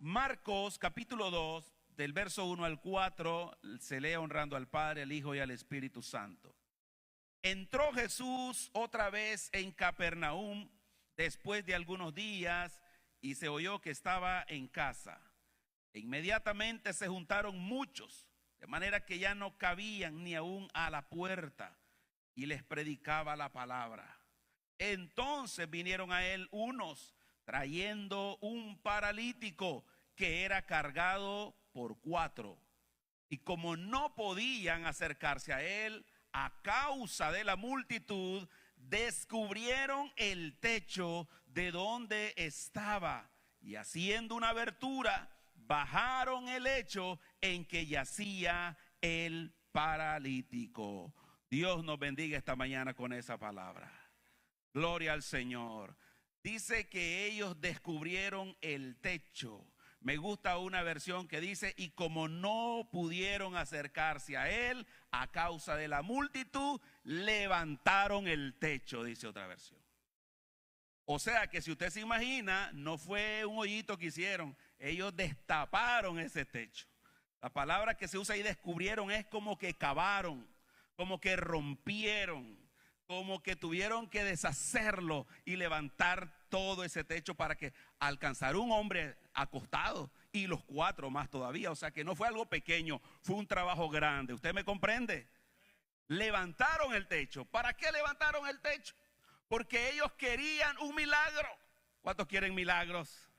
Marcos capítulo 2, del verso 1 al 4, se lee honrando al Padre, al Hijo y al Espíritu Santo. Entró Jesús otra vez en Capernaum después de algunos días y se oyó que estaba en casa. E inmediatamente se juntaron muchos, de manera que ya no cabían ni aún a la puerta, y les predicaba la palabra. Entonces vinieron a él unos trayendo un paralítico que era cargado por 4, y como no podían acercarse a él a causa de la multitud, descubrieron el techo de donde estaba, y haciendo una abertura bajaron el lecho en que yacía el paralítico. Dios nos bendiga esta mañana con esa palabra. Gloria al Señor. Dice que ellos descubrieron el techo. Me gusta una versión que dice: y como no pudieron acercarse a él a causa de la multitud, levantaron el techo, dice otra versión. O sea que si usted se imagina, no fue un hoyito que hicieron, ellos destaparon ese techo. La palabra que se usa ahí, descubrieron, es como que cavaron, como que rompieron, como que tuvieron que deshacerlo y levantar todo ese techo para que alcanzara un hombre acostado y los 4 más todavía. O sea que no fue algo pequeño, fue un trabajo grande. ¿Usted me comprende? Levantaron el techo. ¿Para qué levantaron el techo? Porque ellos querían un milagro. ¿Cuántos quieren milagros?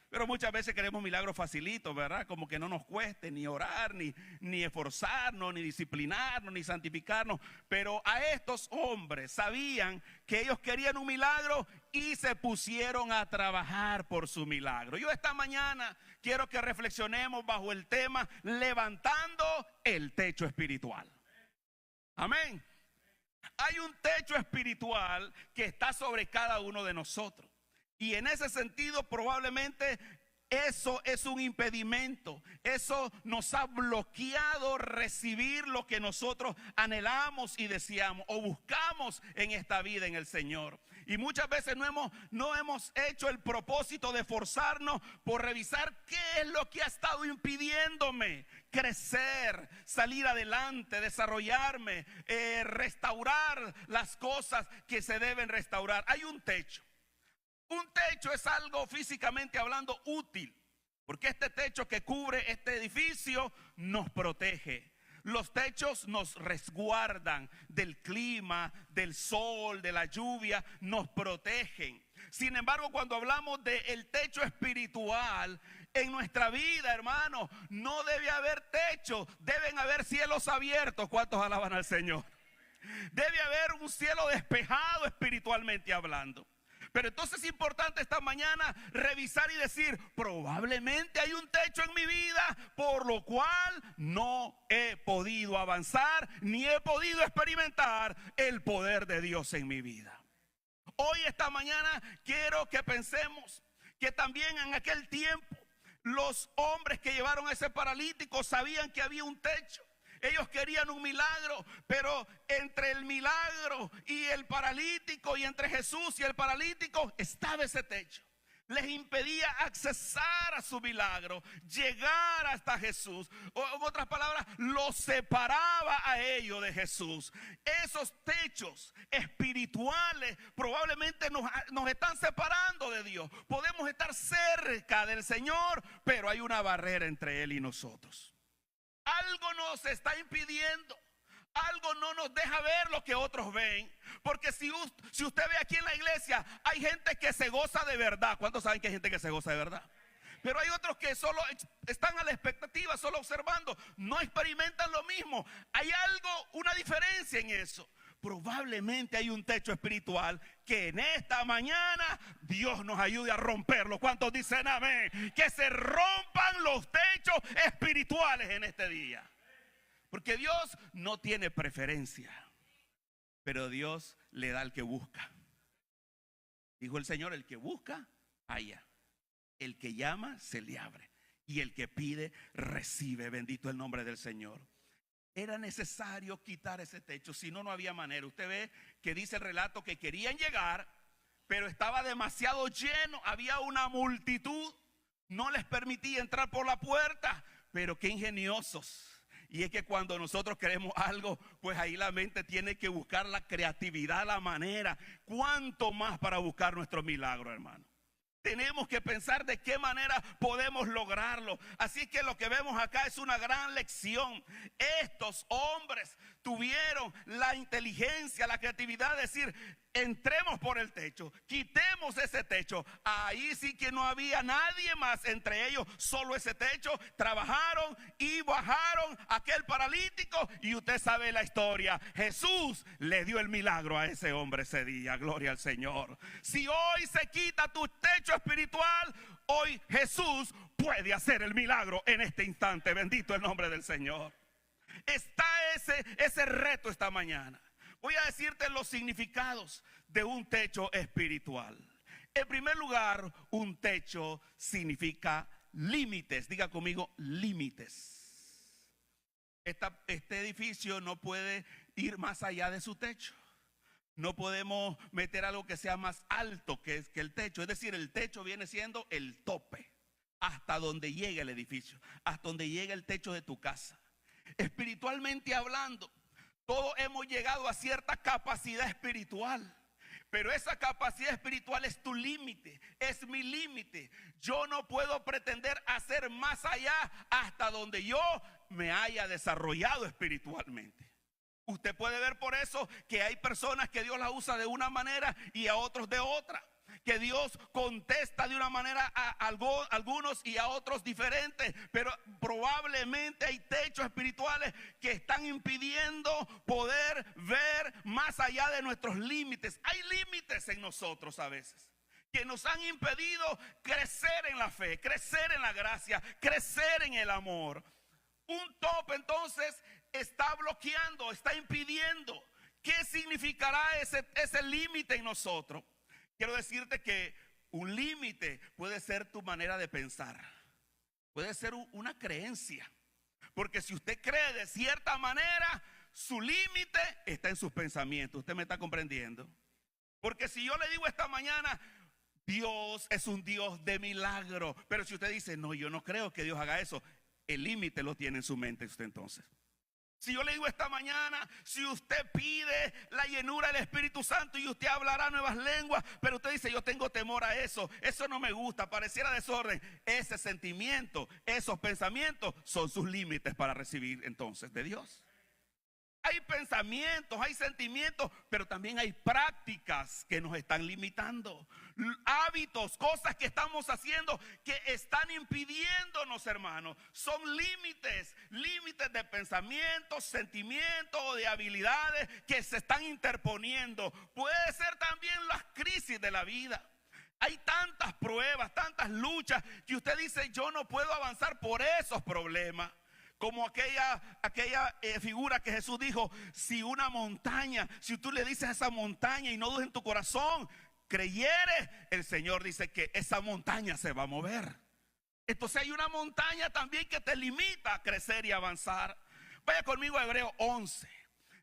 Pero muchas veces queremos milagros facilitos, ¿verdad? Como que no nos cueste ni orar, ni esforzarnos, ni disciplinarnos, ni santificarnos. Pero a estos hombres sabían que ellos querían un milagro y se pusieron a trabajar por su milagro. Yo esta mañana quiero que reflexionemos bajo el tema levantando el techo espiritual. Amén. Hay un techo espiritual que está sobre cada uno de nosotros. Y en ese sentido probablemente eso es un impedimento. Eso nos ha bloqueado recibir lo que nosotros anhelamos y deseamos o buscamos en esta vida en el Señor. Y muchas veces no hemos hecho el propósito de esforzarnos por revisar qué es lo que ha estado impidiéndome crecer, salir adelante, desarrollarme, restaurar las cosas que se deben restaurar. Hay un techo. Un techo es algo físicamente hablando útil, porque este techo que cubre este edificio nos protege. Los techos nos resguardan del clima, del sol, de la lluvia, nos protegen. Sin embargo, cuando hablamos del techo espiritual en nuestra vida, hermano, no debe haber techo, deben haber cielos abiertos. ¿Cuántos alaban al Señor? Debe haber un cielo despejado espiritualmente hablando. Pero entonces es importante esta mañana revisar y decir: probablemente hay un techo en mi vida por lo cual no he podido avanzar ni he podido experimentar el poder de Dios en mi vida. Hoy esta mañana quiero que pensemos que también en aquel tiempo los hombres que llevaron a ese paralítico sabían que había un techo. Ellos querían un milagro, pero entre el milagro y el paralítico, y entre Jesús y el paralítico, estaba ese techo. Les impedía accesar a su milagro, llegar hasta Jesús. O en otras palabras, los separaba a ellos de Jesús. Esos techos espirituales probablemente nos están separando de Dios. Podemos estar cerca del Señor, pero hay una barrera entre Él y nosotros. Algo nos está impidiendo, algo no nos deja ver lo que otros ven. Porque si usted ve aquí en la iglesia, hay gente que se goza de verdad. ¿Cuántos saben que hay gente que se goza de verdad? Pero hay otros que solo están a la expectativa, solo observando, no experimentan lo mismo. Hay algo, una diferencia en eso. Probablemente hay un techo espiritual que en esta mañana Dios nos ayude a romperlo. ¿Cuántos dicen amén? Que se rompan los techos espirituales en este día. Porque Dios no tiene preferencia, pero Dios le da al que busca. Dijo el Señor: el que busca, halla. El que llama, se le abre. Y el que pide, recibe. Bendito el nombre del Señor. Era necesario quitar ese techo, si no, no había manera. Usted ve que dice el relato que querían llegar, pero estaba demasiado lleno, había una multitud. no les permitía entrar por la puerta, pero qué ingeniosos. Y es que cuando nosotros queremos algo, pues ahí la mente tiene que buscar la creatividad, la manera. ¿Cuánto más para buscar nuestro milagro, hermano? Tenemos que pensar de qué manera podemos lograrlo. Así que lo que vemos acá es una gran lección. Estos hombres tuvieron la inteligencia, la creatividad de decir: entremos por el techo, quitemos ese techo. Ahí sí que no había nadie más, entre ellos solo ese techo. Trabajaron y bajaron aquel paralítico, y usted sabe la historia. Jesús le dio el milagro a ese hombre ese día. Gloria al Señor. Si hoy se quita tu techo espiritual, hoy Jesús puede hacer el milagro en este instante. Bendito el nombre del Señor. Está ese reto esta mañana. Voy a decirte los significados de un techo espiritual. En primer lugar, un techo significa límites. Diga conmigo, límites. Este edificio no puede ir más allá de su techo. No podemos meter algo que sea más alto que el techo. Es decir, el techo viene siendo el tope, hasta donde llega el edificio, hasta donde llega el techo de tu casa. Espiritualmente hablando, todos hemos llegado a cierta capacidad espiritual, pero esa capacidad espiritual es tu límite, es mi límite. Yo no puedo pretender hacer más allá hasta donde yo me haya desarrollado espiritualmente. Usted puede ver por eso que hay personas que Dios las usa de una manera y a otros de otra. Que Dios contesta de una manera a algunos y a otros diferentes. Pero probablemente hay techos espirituales que están impidiendo poder ver más allá de nuestros límites. Hay límites en nosotros a veces que nos han impedido crecer en la fe, crecer en la gracia, crecer en el amor. Un tope entonces está bloqueando, está impidiendo. ¿Qué significará ese límite en nosotros? Quiero decirte que un límite puede ser tu manera de pensar, puede ser una creencia, porque si usted cree de cierta manera, su límite está en sus pensamientos. ¿Usted me está comprendiendo? Porque si yo le digo esta mañana: Dios es un Dios de milagro, pero si usted dice: no, yo no creo que Dios haga eso, el límite lo tiene en su mente usted entonces. Si yo le digo esta mañana: si usted pide la llenura del Espíritu Santo y usted hablará nuevas lenguas, pero usted dice: yo tengo temor a eso no me gusta, pareciera desorden. Ese sentimiento, esos pensamientos son sus límites para recibir entonces de Dios. Hay pensamientos, hay sentimientos, pero también hay prácticas que nos están limitando. Hábitos, cosas que estamos haciendo que están impidiéndonos, hermanos. Son límites de pensamientos, sentimientos, de habilidades que se están interponiendo. Puede ser también las crisis de la vida. Hay tantas pruebas, tantas luchas que usted dice: yo no puedo avanzar por esos problemas. Como aquella figura que Jesús dijo: si una montaña, si tú le dices a esa montaña y no dudes en tu corazón, creyere, el Señor dice que esa montaña se va a mover. Entonces hay una montaña también que te limita a crecer y avanzar. Vaya conmigo a Hebreos 11,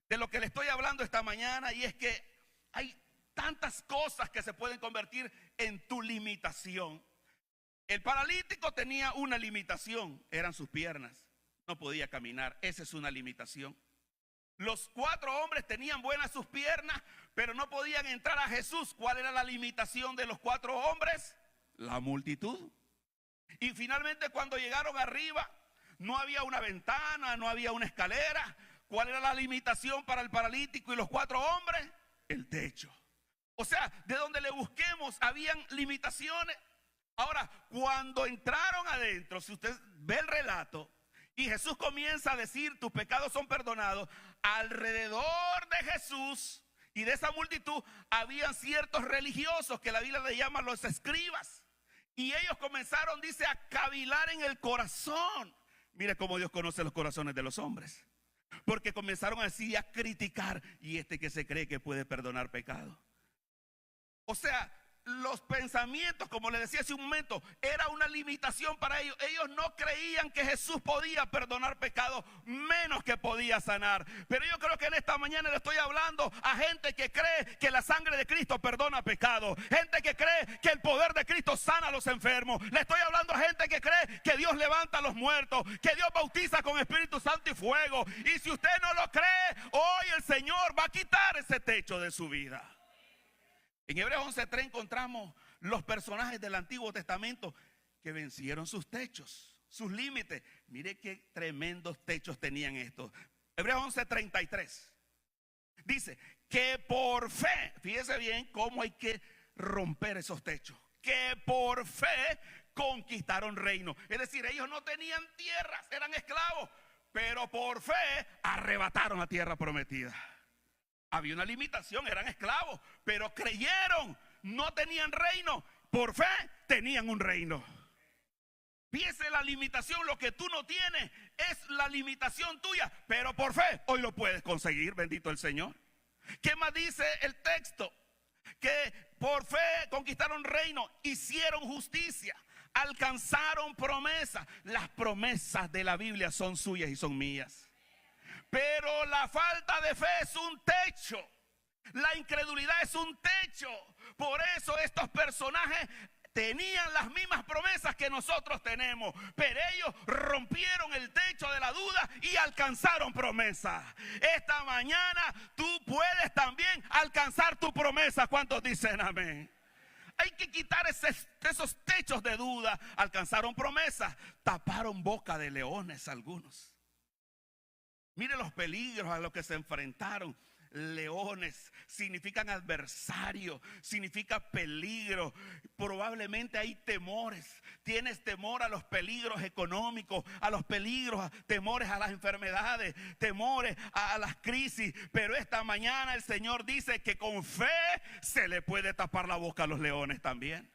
de lo que le estoy hablando esta mañana, y es que hay tantas cosas que se pueden convertir en tu limitación. El paralítico tenía una limitación, eran sus piernas. No podía caminar, esa es una limitación. Los 4 hombres tenían buenas sus piernas, pero no podían entrar a Jesús. ¿Cuál era la limitación de los 4 hombres? La multitud. Y finalmente, cuando llegaron arriba, no había una ventana, no había una escalera. ¿Cuál era la limitación para el paralítico y los 4 hombres? El techo. O sea, de donde le busquemos, habían limitaciones. Ahora, cuando entraron adentro, si usted ve el relato, y Jesús comienza a decir: tus pecados son perdonados. Alrededor de Jesús y de esa multitud habían ciertos religiosos que la Biblia le llama los escribas. Y ellos comenzaron, dice, a cavilar en el corazón. Mire cómo Dios conoce los corazones de los hombres. Porque comenzaron así a criticar: y este que se cree que puede perdonar pecado. O sea, los pensamientos, como les decía hace un momento, era una limitación para ellos. Ellos no creían que Jesús podía perdonar pecados, menos que podía sanar. Pero yo creo que en esta mañana le estoy hablando a gente que cree que la sangre de Cristo perdona pecados, gente que cree que el poder de Cristo sana a los enfermos. Le estoy hablando a gente que cree que Dios levanta a los muertos, que Dios bautiza con Espíritu Santo y fuego. Y si usted no lo cree, hoy el Señor va a quitar ese techo de su vida. En Hebreos 11:3 encontramos los personajes del Antiguo Testamento que vencieron sus techos, sus límites. Mire qué tremendos techos tenían estos. Hebreos 11:33 dice que por fe, fíjese bien cómo hay que romper esos techos, que por fe conquistaron reino. Es decir, ellos no tenían tierras, eran esclavos, pero por fe arrebataron la tierra prometida. Había una limitación, eran esclavos, pero creyeron, no tenían reino, por fe tenían un reino. Fíjese la limitación, lo que tú no tienes es la limitación tuya, pero por fe hoy lo puedes conseguir, bendito el Señor. ¿Qué más dice el texto? Que por fe conquistaron reino, hicieron justicia, alcanzaron promesas. Las promesas de la Biblia son suyas y son mías. Pero la falta de fe es un techo. La incredulidad es un techo. Por eso estos personajes tenían las mismas promesas que nosotros tenemos, pero ellos rompieron el techo de la duda y alcanzaron promesas. Esta mañana tú puedes también alcanzar tu promesa. ¿Cuántos dicen amén? Hay que quitar esos techos de duda. Alcanzaron promesas, taparon boca de leones algunos. Mire los peligros a los que se enfrentaron. Leones significan adversario, significa peligro. Probablemente hay temores. Tienes temor a los peligros económicos, a los peligros, temores a las enfermedades, temores a las crisis. Pero esta mañana el Señor dice que con fe se le puede tapar la boca a los leones también.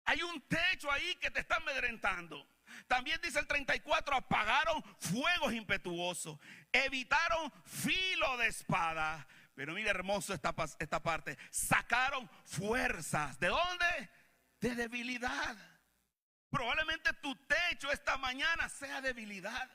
Hay un techo ahí que te está amedrentando. También dice el 34, apagaron fuegos impetuosos, evitaron filo de espada. Pero mira hermoso esta parte, sacaron fuerzas. ¿De dónde? De debilidad. Probablemente tu techo esta mañana sea debilidad.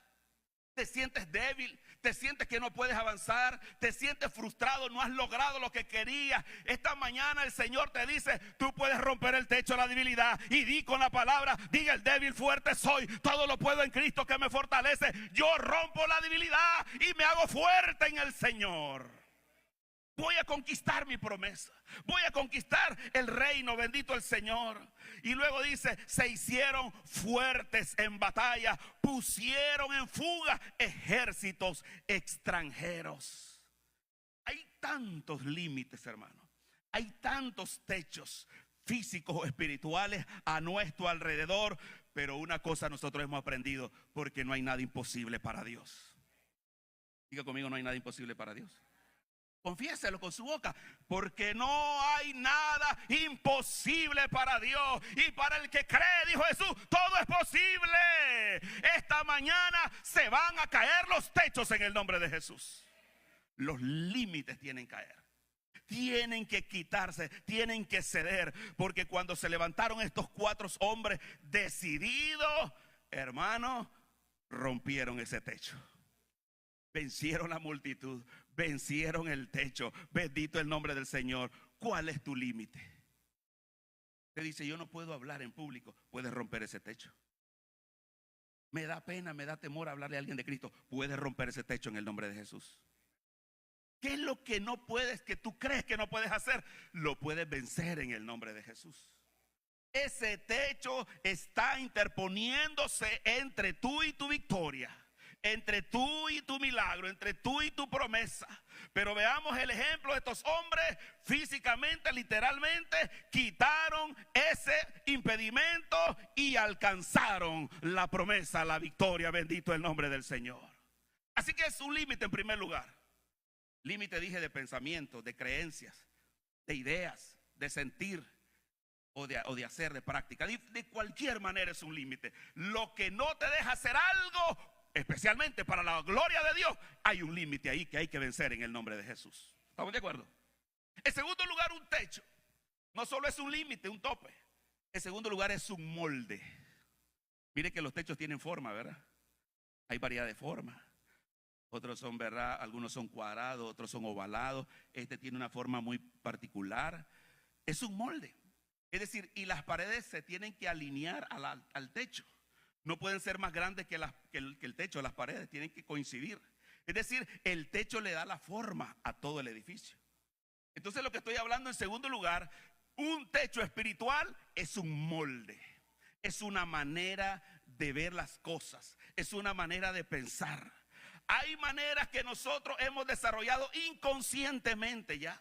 Te sientes débil, te sientes que no puedes avanzar, te sientes frustrado, no has logrado lo que querías. Esta mañana el Señor te dice, tú puedes romper el techo de la debilidad. Y di con la palabra, diga el débil, fuerte soy, todo lo puedo en Cristo que me fortalece. Yo rompo la debilidad y me hago fuerte en el Señor. Voy a conquistar mi promesa, voy a conquistar el reino, bendito el Señor. Y luego dice, se hicieron fuertes en batalla, pusieron en fuga ejércitos extranjeros. Hay tantos límites, hermano, hay tantos techos físicos o espirituales a nuestro alrededor. Pero una cosa nosotros hemos aprendido, porque no hay nada imposible para Dios. Diga conmigo, no hay nada imposible para Dios. Confiéselo con su boca, porque no hay nada imposible para Dios. Y para el que cree, dijo Jesús, todo es posible. Esta mañana se van a caer los techos en el nombre de Jesús. Los límites tienen que caer, tienen que quitarse, tienen que ceder. Porque cuando se levantaron estos 4 hombres decididos, hermano, rompieron ese techo. Vencieron la multitud, vencieron el techo. Bendito el nombre del Señor. ¿Cuál es tu límite? Te dice, yo no puedo hablar en público. Puedes romper ese techo. Me da pena, me da temor hablarle a alguien de Cristo. Puedes romper ese techo en el nombre de Jesús. ¿Qué es lo que no puedes, que tú crees que no puedes hacer? Lo puedes vencer en el nombre de Jesús. Ese techo está interponiéndose entre tú y tu victoria, entre tú y tu milagro, entre tú y tu promesa. Pero veamos el ejemplo de estos hombres. Físicamente, literalmente, quitaron ese impedimento y alcanzaron la promesa, la victoria. Bendito el nombre del Señor. Así que es un límite en primer lugar. Límite, dije, de pensamientos, de creencias, de ideas, de sentir o de hacer, de práctica. De cualquier manera es un límite. Lo que no te deja hacer algo, especialmente para la gloria de Dios, hay un límite ahí que hay que vencer en el nombre de Jesús. ¿Estamos de acuerdo? En segundo lugar, un techo. No solo es un límite, un tope. En segundo lugar, es un molde. Mire que los techos tienen forma, ¿verdad? Hay variedad de formas. Otros son, ¿verdad? Algunos son cuadrados, otros son ovalados. Este tiene una forma muy particular. Es un molde. Es decir, y las paredes se tienen que alinear al techo. No pueden ser más grandes que el techo. Las paredes tienen que coincidir. Es decir, el techo le da la forma a todo el edificio. Entonces, lo que estoy hablando en segundo lugar, un techo espiritual es un molde. Es una manera de ver las cosas. Es una manera de pensar. Hay maneras que nosotros hemos desarrollado inconscientemente ya.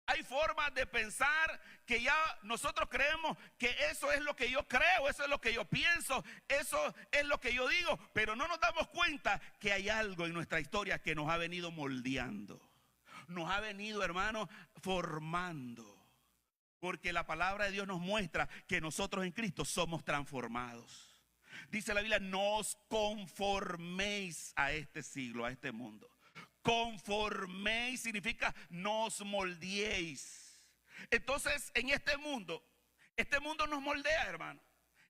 Hay formas de pensar que ya nosotros creemos que eso es lo que yo creo, eso es lo que yo pienso, eso es lo que yo digo, pero no nos damos cuenta que hay algo en nuestra historia que nos ha venido moldeando, nos ha venido, hermanos, formando. Porque la palabra de Dios nos muestra que nosotros en Cristo somos transformados. Dice la Biblia, no os conforméis a este siglo, a este mundo. Conforméis significa no os moldeéis. Entonces, en este mundo nos moldea, hermano.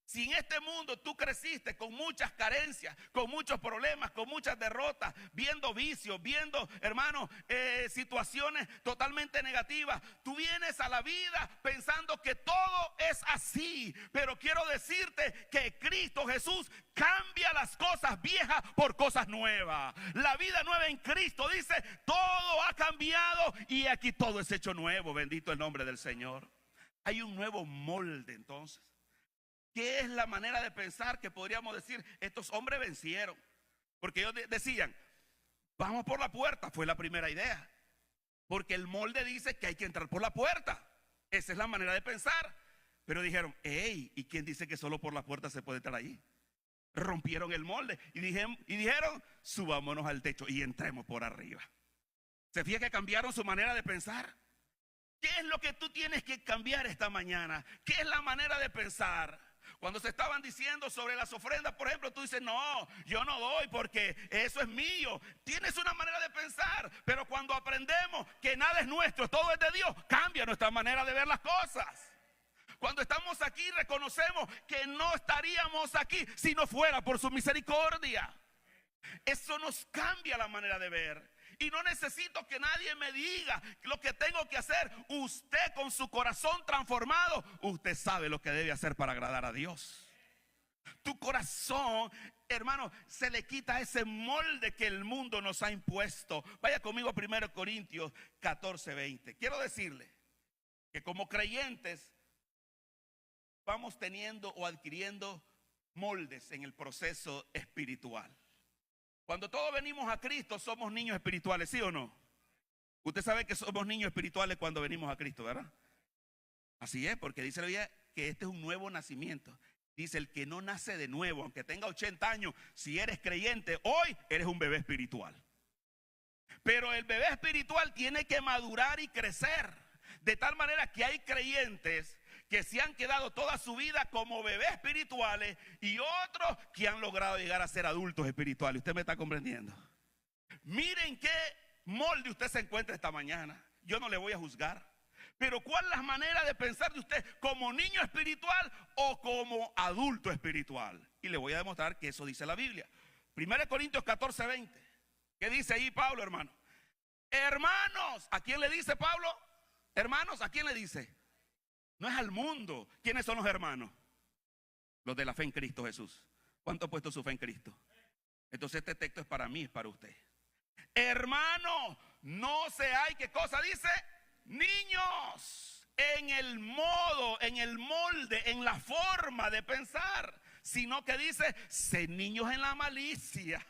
Si en este mundo tú creciste con muchas carencias, con muchos problemas, con muchas derrotas, viendo vicios, viendo, hermano, situaciones totalmente negativas, tú vienes a la vida pensando que todo es así. Pero quiero decirte que Cristo Jesús cambia las cosas viejas por cosas nuevas. La vida nueva en Cristo dice, todo ha cambiado y aquí todo es hecho nuevo. Bendito el nombre del Señor. Hay un nuevo molde entonces. ¿Qué es la manera de pensar que podríamos decir? Estos hombres vencieron. Porque ellos decían, vamos por la puerta. Fue la primera idea. Porque el molde dice que hay que entrar por la puerta. Esa es la manera de pensar. Pero dijeron, hey, ¿y quién dice que solo por la puerta se puede entrar ahí? Rompieron el molde y dijeron, subámonos al techo y entremos por arriba. ¿Se fija que cambiaron su manera de pensar? ¿Qué es lo que tú tienes que cambiar esta mañana? ¿Qué es la manera de pensar? Cuando se estaban diciendo sobre las ofrendas, por ejemplo, tú dices, no, yo no doy porque eso es mío. Tienes una manera de pensar, pero cuando aprendemos que nada es nuestro, todo es de Dios, cambia nuestra manera de ver las cosas. Cuando estamos aquí reconocemos que no estaríamos aquí si no fuera por su misericordia. Eso nos cambia la manera de ver. Y no necesito que nadie me diga lo que tengo que hacer. Usted con su corazón transformado, usted sabe lo que debe hacer para agradar a Dios. Tu corazón, hermano, se le quita ese molde que el mundo nos ha impuesto. Vaya conmigo a 1 Corintios 14:20. Quiero decirle que como creyentes vamos teniendo o adquiriendo moldes en el proceso espiritual. Cuando todos venimos a Cristo somos niños espirituales, ¿sí o no? Usted sabe que somos niños espirituales cuando venimos a Cristo, ¿verdad? Así es, porque dice la Biblia que este es un nuevo nacimiento. Dice, el que no nace de nuevo, aunque tenga 80 años, si eres creyente, hoy eres un bebé espiritual. Pero el bebé espiritual tiene que madurar y crecer. De tal manera que hay creyentes que se han quedado toda su vida como bebés espirituales y otros que han logrado llegar a ser adultos espirituales. ¿Usted me está comprendiendo? Miren qué molde usted se encuentra esta mañana. Yo no le voy a juzgar. Pero ¿cuál es la manera de pensar de usted como niño espiritual o como adulto espiritual? Y le voy a demostrar que eso dice la Biblia. 1 Corintios 14:20. ¿Qué dice ahí Pablo, hermano? Hermanos, ¿a quién le dice Pablo? Hermanos, ¿a quién le dice? No es al mundo. ¿Quiénes son los hermanos? Los de la fe en Cristo Jesús. ¿Cuánto ha puesto su fe en Cristo? Entonces este texto es para mí, es para usted. Hermano, no seáis, ¿qué cosa dice? Niños, en el modo, en el molde, en la forma de pensar, sino que dice, sed niños en la malicia.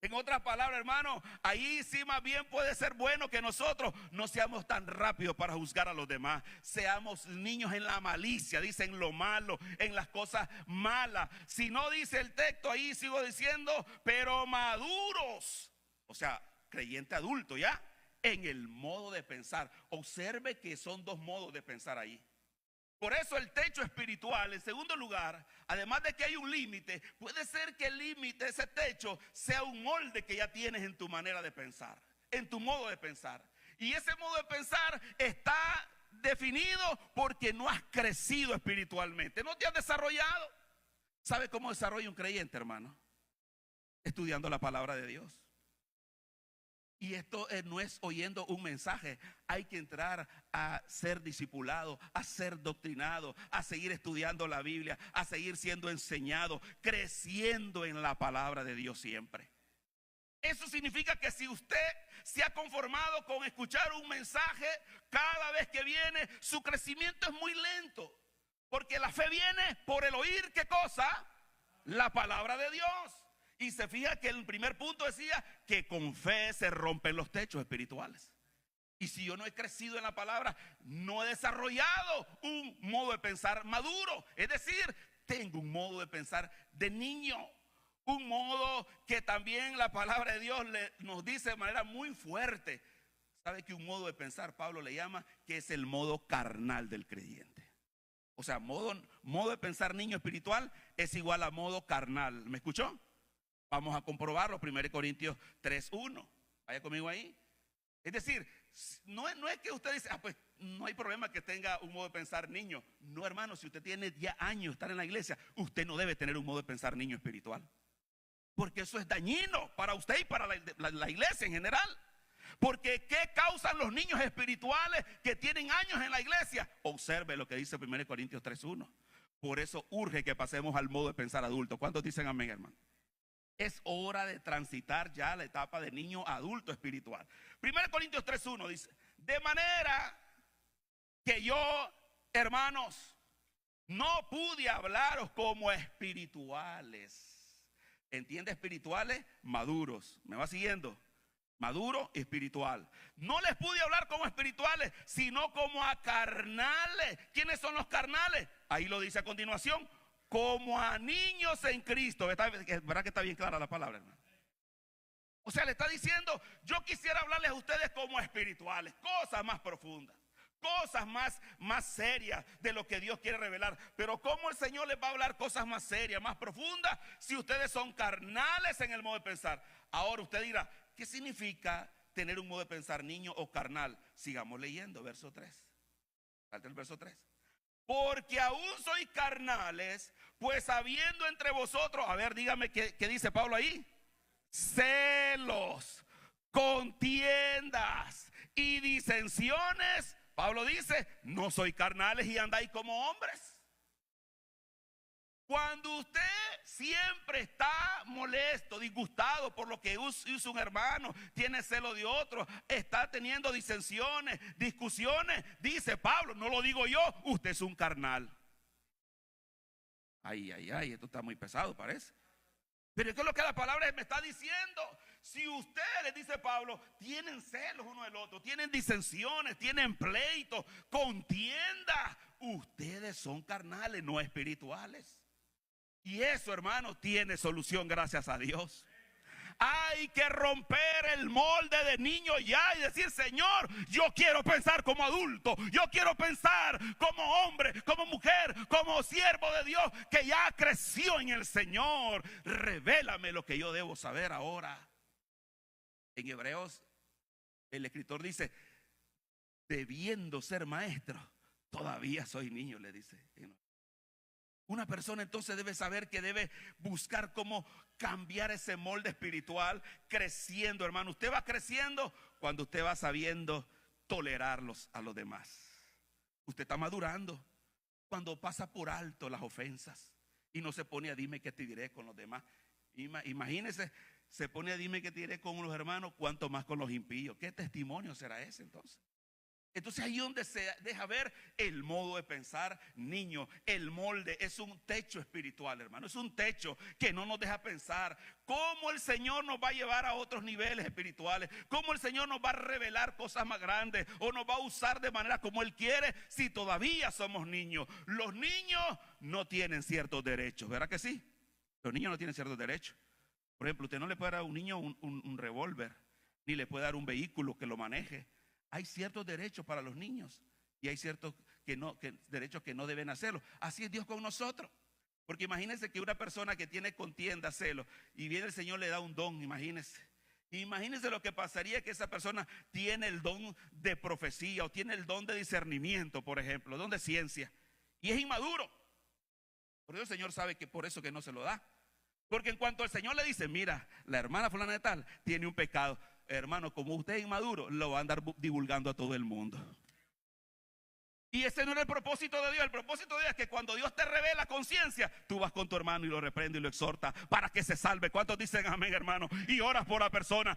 En otras palabras, hermano, ahí sí más bien puede ser bueno que nosotros no seamos tan rápidos para juzgar a los demás. Seamos niños en la malicia, dice en lo malo, en las cosas malas. Si no dice el texto, ahí sigo diciendo, pero maduros. O sea, creyente adulto ya, en el modo de pensar. Observe que son dos modos de pensar ahí. Por eso el techo espiritual, en segundo lugar, además de que hay un límite, puede ser que el límite, ese techo, sea un molde que ya tienes en tu manera de pensar, en tu modo de pensar. Y ese modo de pensar está definido porque no has crecido espiritualmente, no te has desarrollado. ¿Sabe cómo desarrolla un creyente, hermano? Estudiando la palabra de Dios. Y esto no es oyendo un mensaje. Hay que entrar a ser discipulado, a ser doctrinado, a seguir estudiando la Biblia, a seguir siendo enseñado, creciendo en la palabra de Dios siempre. Eso significa que si usted se ha conformado con escuchar un mensaje cada vez que viene, su crecimiento es muy lento. Porque la fe viene por el oír, ¿qué cosa? La palabra de Dios. Y se fija que el primer punto decía que con fe se rompen los techos espirituales. Y si yo no he crecido en la palabra, no he desarrollado un modo de pensar maduro. Es decir, tengo un modo de pensar de niño. Un modo que también la palabra de Dios nos dice de manera muy fuerte. ¿Sabe que un modo de pensar, Pablo le llama, que es el modo carnal del creyente? O sea, modo de pensar niño espiritual es igual a modo carnal. ¿Me escuchó? Vamos a comprobarlo, 1 Corintios 3:1. Vaya conmigo ahí. Es decir, no es que usted dice, pues no hay problema que tenga un modo de pensar niño. No, hermano, si usted tiene 10 años de estar en la iglesia, usted no debe tener un modo de pensar niño espiritual. Porque eso es dañino para usted y para la iglesia en general. Porque ¿qué causan los niños espirituales que tienen años en la iglesia? Observe lo que dice 1 Corintios 3:1. Por eso urge que pasemos al modo de pensar adulto. ¿Cuántos dicen amén, hermano? Es hora de transitar ya la etapa de niño adulto espiritual. 1 Corintios 3:1 dice: de manera que yo, hermanos, no pude hablaros como espirituales. ¿Entiende? Espirituales maduros. ¿Me va siguiendo? Maduro espiritual. No les pude hablar como espirituales, sino como a carnales. ¿Quiénes son los carnales? Ahí lo dice a continuación: como a niños en Cristo. ¿Verdad que está bien clara la palabra, hermano? O sea, le está diciendo, yo quisiera hablarles a ustedes como espirituales, cosas más profundas, cosas más serias de lo que Dios quiere revelar. Pero ¿cómo el Señor les va a hablar cosas más serias, más profundas, si ustedes son carnales en el modo de pensar? Ahora usted dirá, ¿qué significa tener un modo de pensar niño o carnal? Sigamos leyendo, verso 3. Salte el verso 3. Porque aún sois carnales, pues habiendo entre vosotros, a ver, dígame qué dice Pablo ahí: celos, contiendas y disensiones. Pablo dice, no sois carnales y andáis como hombres. Cuando usted siempre está molesto, disgustado por lo que hizo un hermano, tiene celo de otro, está teniendo disensiones, discusiones, dice Pablo, no lo digo yo, usted es un carnal. Ay, esto está muy pesado, parece. Pero es que lo que la palabra me está diciendo. Si ustedes, dice Pablo, tienen celos uno del otro, tienen disensiones, tienen pleitos, contiendas, ustedes son carnales, no espirituales. Y eso, hermano, tiene solución, gracias a Dios. Hay que romper el molde de niño ya y decir, Señor, yo quiero pensar como adulto, yo quiero pensar como hombre, como mujer, como siervo de Dios que ya creció en el Señor. Revélame lo que yo debo saber ahora. En Hebreos, el escritor dice, debiendo ser maestro, todavía soy niño, le dice. Una persona entonces debe saber que debe buscar cómo cambiar ese molde espiritual, creciendo, hermano. Usted va creciendo cuando usted va sabiendo tolerarlos a los demás. Usted está madurando cuando pasa por alto las ofensas y no se pone a dime qué te diré con los demás. Imagínese, se pone a dime qué te diré con los hermanos, cuanto más con los impíos. ¿Qué testimonio será ese entonces? Entonces ahí donde se deja ver el modo de pensar niño. El molde es un techo espiritual, hermano. Es un techo que no nos deja pensar cómo el Señor nos va a llevar a otros niveles espirituales, cómo el Señor nos va a revelar cosas más grandes o nos va a usar de manera como Él quiere si todavía somos niños. Los niños no tienen ciertos derechos, ¿verdad que sí? Los niños no tienen ciertos derechos. Por ejemplo, usted no le puede dar a un niño un revólver, ni le puede dar un vehículo que lo maneje. Hay ciertos derechos para los niños y hay ciertos derechos que no deben hacerlo. Así es Dios con nosotros. Porque imagínense que una persona que tiene contienda, celo, y viene el Señor, le da un don, imagínense. Imagínense lo que pasaría que esa persona tiene el don de profecía o tiene el don de discernimiento, por ejemplo, don de ciencia, y es inmaduro. Por eso el Señor sabe que por eso que no se lo da. Porque en cuanto el Señor le dice, mira, la hermana fulana de tal tiene un pecado, hermano, como usted es inmaduro, lo va a andar divulgando a todo el mundo. Y ese no era el propósito de Dios. El propósito de Dios es que cuando Dios te revela conciencia, tú vas con tu hermano y lo reprendes y lo exhortas para que se salve. ¿Cuántos dicen amén, hermano? Y oras por la persona.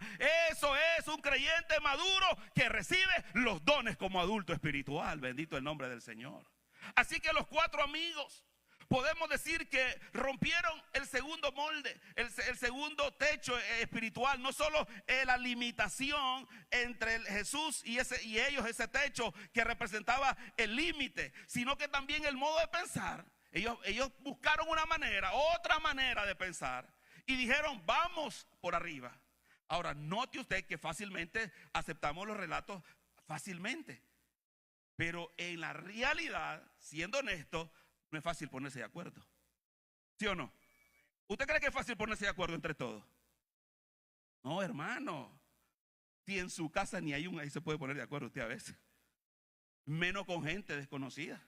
Eso es un creyente maduro que recibe los dones como adulto espiritual. Bendito el nombre del Señor. Así que los 4 amigos, podemos decir que rompieron el segundo molde, el segundo techo espiritual. No solo la limitación entre Jesús y ellos, ese techo que representaba el límite, sino que también el modo de pensar. Ellos buscaron una manera, otra manera de pensar, y dijeron, vamos por arriba. Ahora, note usted que fácilmente aceptamos los relatos fácilmente, pero en la realidad, siendo honesto, no es fácil ponerse de acuerdo. ¿Sí o no? ¿Usted cree que es fácil ponerse de acuerdo entre todos? No, hermano. Si en su casa ni hay ahí se puede poner de acuerdo usted a veces. Menos con gente desconocida.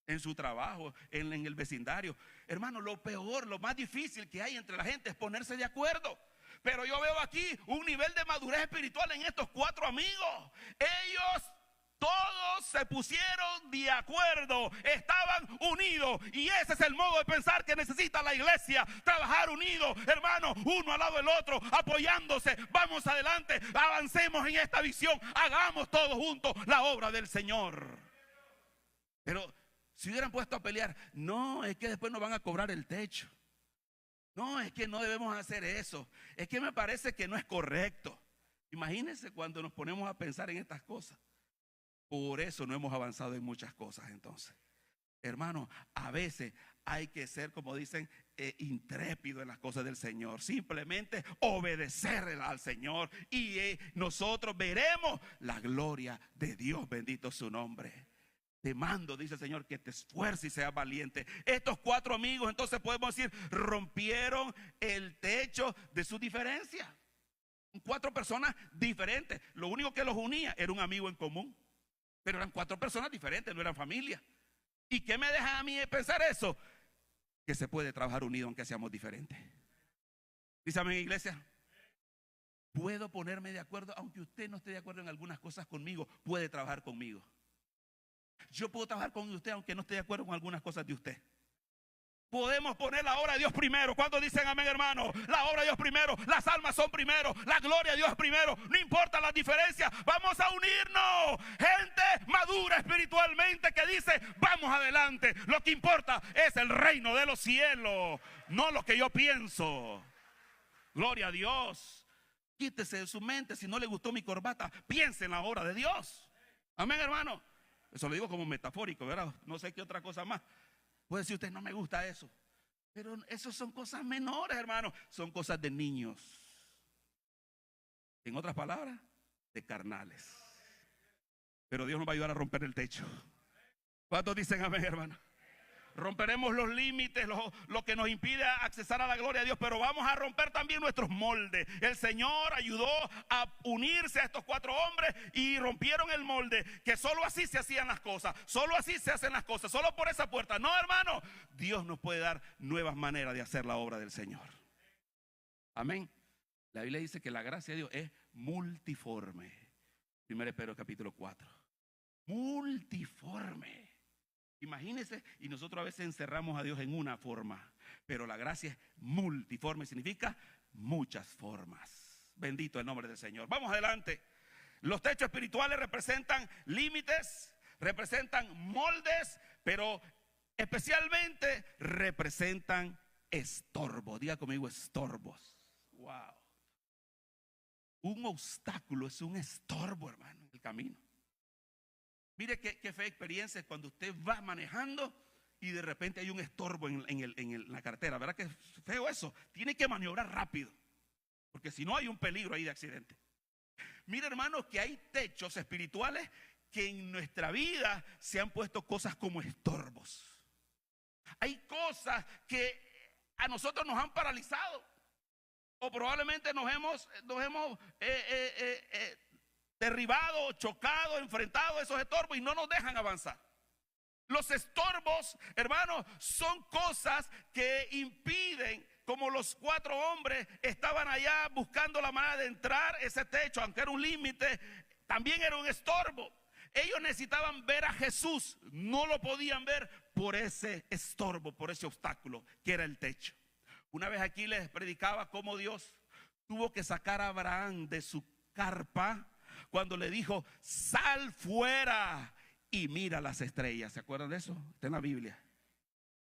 En su trabajo, en el vecindario. Hermano, lo peor, lo más difícil que hay entre la gente es ponerse de acuerdo. Pero yo veo aquí un nivel de madurez espiritual en estos 4 amigos. Ellos todos se pusieron de acuerdo, estaban unidos, y ese es el modo de pensar que necesita la iglesia, trabajar unidos, hermanos, uno al lado del otro, apoyándose. Vamos adelante, avancemos en esta visión, hagamos todos juntos la obra del Señor. Pero si hubieran puesto a pelear, no, es que después nos van a cobrar el techo, no, es que no debemos hacer eso, es que me parece que no es correcto. Imagínense cuando nos ponemos a pensar en estas cosas. Por eso no hemos avanzado en muchas cosas. Entonces, hermano, a veces hay que ser, como dicen, intrépido en las cosas del Señor. Simplemente obedecer al Señor y nosotros veremos la gloria de Dios. Bendito su nombre. Te mando, dice el Señor, que te esfuerces y seas valiente. Estos 4 amigos, entonces podemos decir, rompieron el techo de su diferencia. 4 personas diferentes. Lo único que los unía era un amigo en común. Pero eran 4 personas diferentes, no eran familia. ¿Y qué me deja a mí pensar eso? Que se puede trabajar unido aunque seamos diferentes. ¿Dice amén, iglesia? Puedo ponerme de acuerdo, aunque usted no esté de acuerdo en algunas cosas conmigo, puede trabajar conmigo. Yo puedo trabajar con usted aunque no esté de acuerdo con algunas cosas de usted. Podemos poner la obra de Dios primero. ¿Cuántos dicen amén, hermano? La obra de Dios primero, las almas son primero, la gloria de Dios primero. No importa las diferencias, vamos a unirnos. Gente madura espiritualmente que dice, vamos adelante. Lo que importa es el reino de los cielos, no lo que yo pienso. Gloria a Dios. Quítese de su mente, si no le gustó mi corbata, piense en la obra de Dios. Amén, hermano. Eso lo digo como metafórico, ¿verdad? No sé qué otra cosa más. Puede decir usted, no me gusta eso. Pero eso son cosas menores, hermano. Son cosas de niños. En otras palabras, de carnales. Pero Dios nos va a ayudar a romper el techo. ¿Cuántos dicen amén, hermano? Romperemos los límites, lo que nos impide accesar a la gloria de Dios, pero vamos a romper también nuestros moldes. El Señor ayudó a unirse a estos 4 hombres y rompieron el molde, que solo así se hacían las cosas, solo así se hacen las cosas, solo por esa puerta. No, hermano, Dios nos puede dar nuevas maneras de hacer la obra del Señor. Amén. La Biblia dice que la gracia de Dios es multiforme. 1 Pedro capítulo 4. Multiforme. Imagínense, y nosotros a veces encerramos a Dios en una forma, pero la gracia es multiforme, significa muchas formas. Bendito el nombre del Señor. Vamos adelante. Los techos espirituales representan límites, representan moldes, pero especialmente representan estorbos. Diga conmigo, estorbos. Wow. Un obstáculo es un estorbo, hermano, en el camino. Mire qué fea experiencia es cuando usted va manejando y de repente hay un estorbo en la carretera. ¿Verdad que es feo eso? Tiene que maniobrar rápido, porque si no hay un peligro ahí de accidente. Mire, hermano, que hay techos espirituales que en nuestra vida se han puesto cosas como estorbos. Hay cosas que a nosotros nos han paralizado. O probablemente nos hemos derribado, chocado, enfrentado a esos estorbos y no nos dejan avanzar. Los estorbos, hermanos, son cosas que impiden, como los 4 hombres estaban allá buscando la manera de entrar ese techo, aunque era un límite, también era un estorbo. Ellos necesitaban ver a Jesús, no lo podían ver por ese estorbo, por ese obstáculo que era el techo. Una vez aquí les predicaba cómo Dios tuvo que sacar a Abraham de su carpa cuando le dijo: sal fuera y mira las estrellas. ¿Se acuerdan de eso? Está en la Biblia.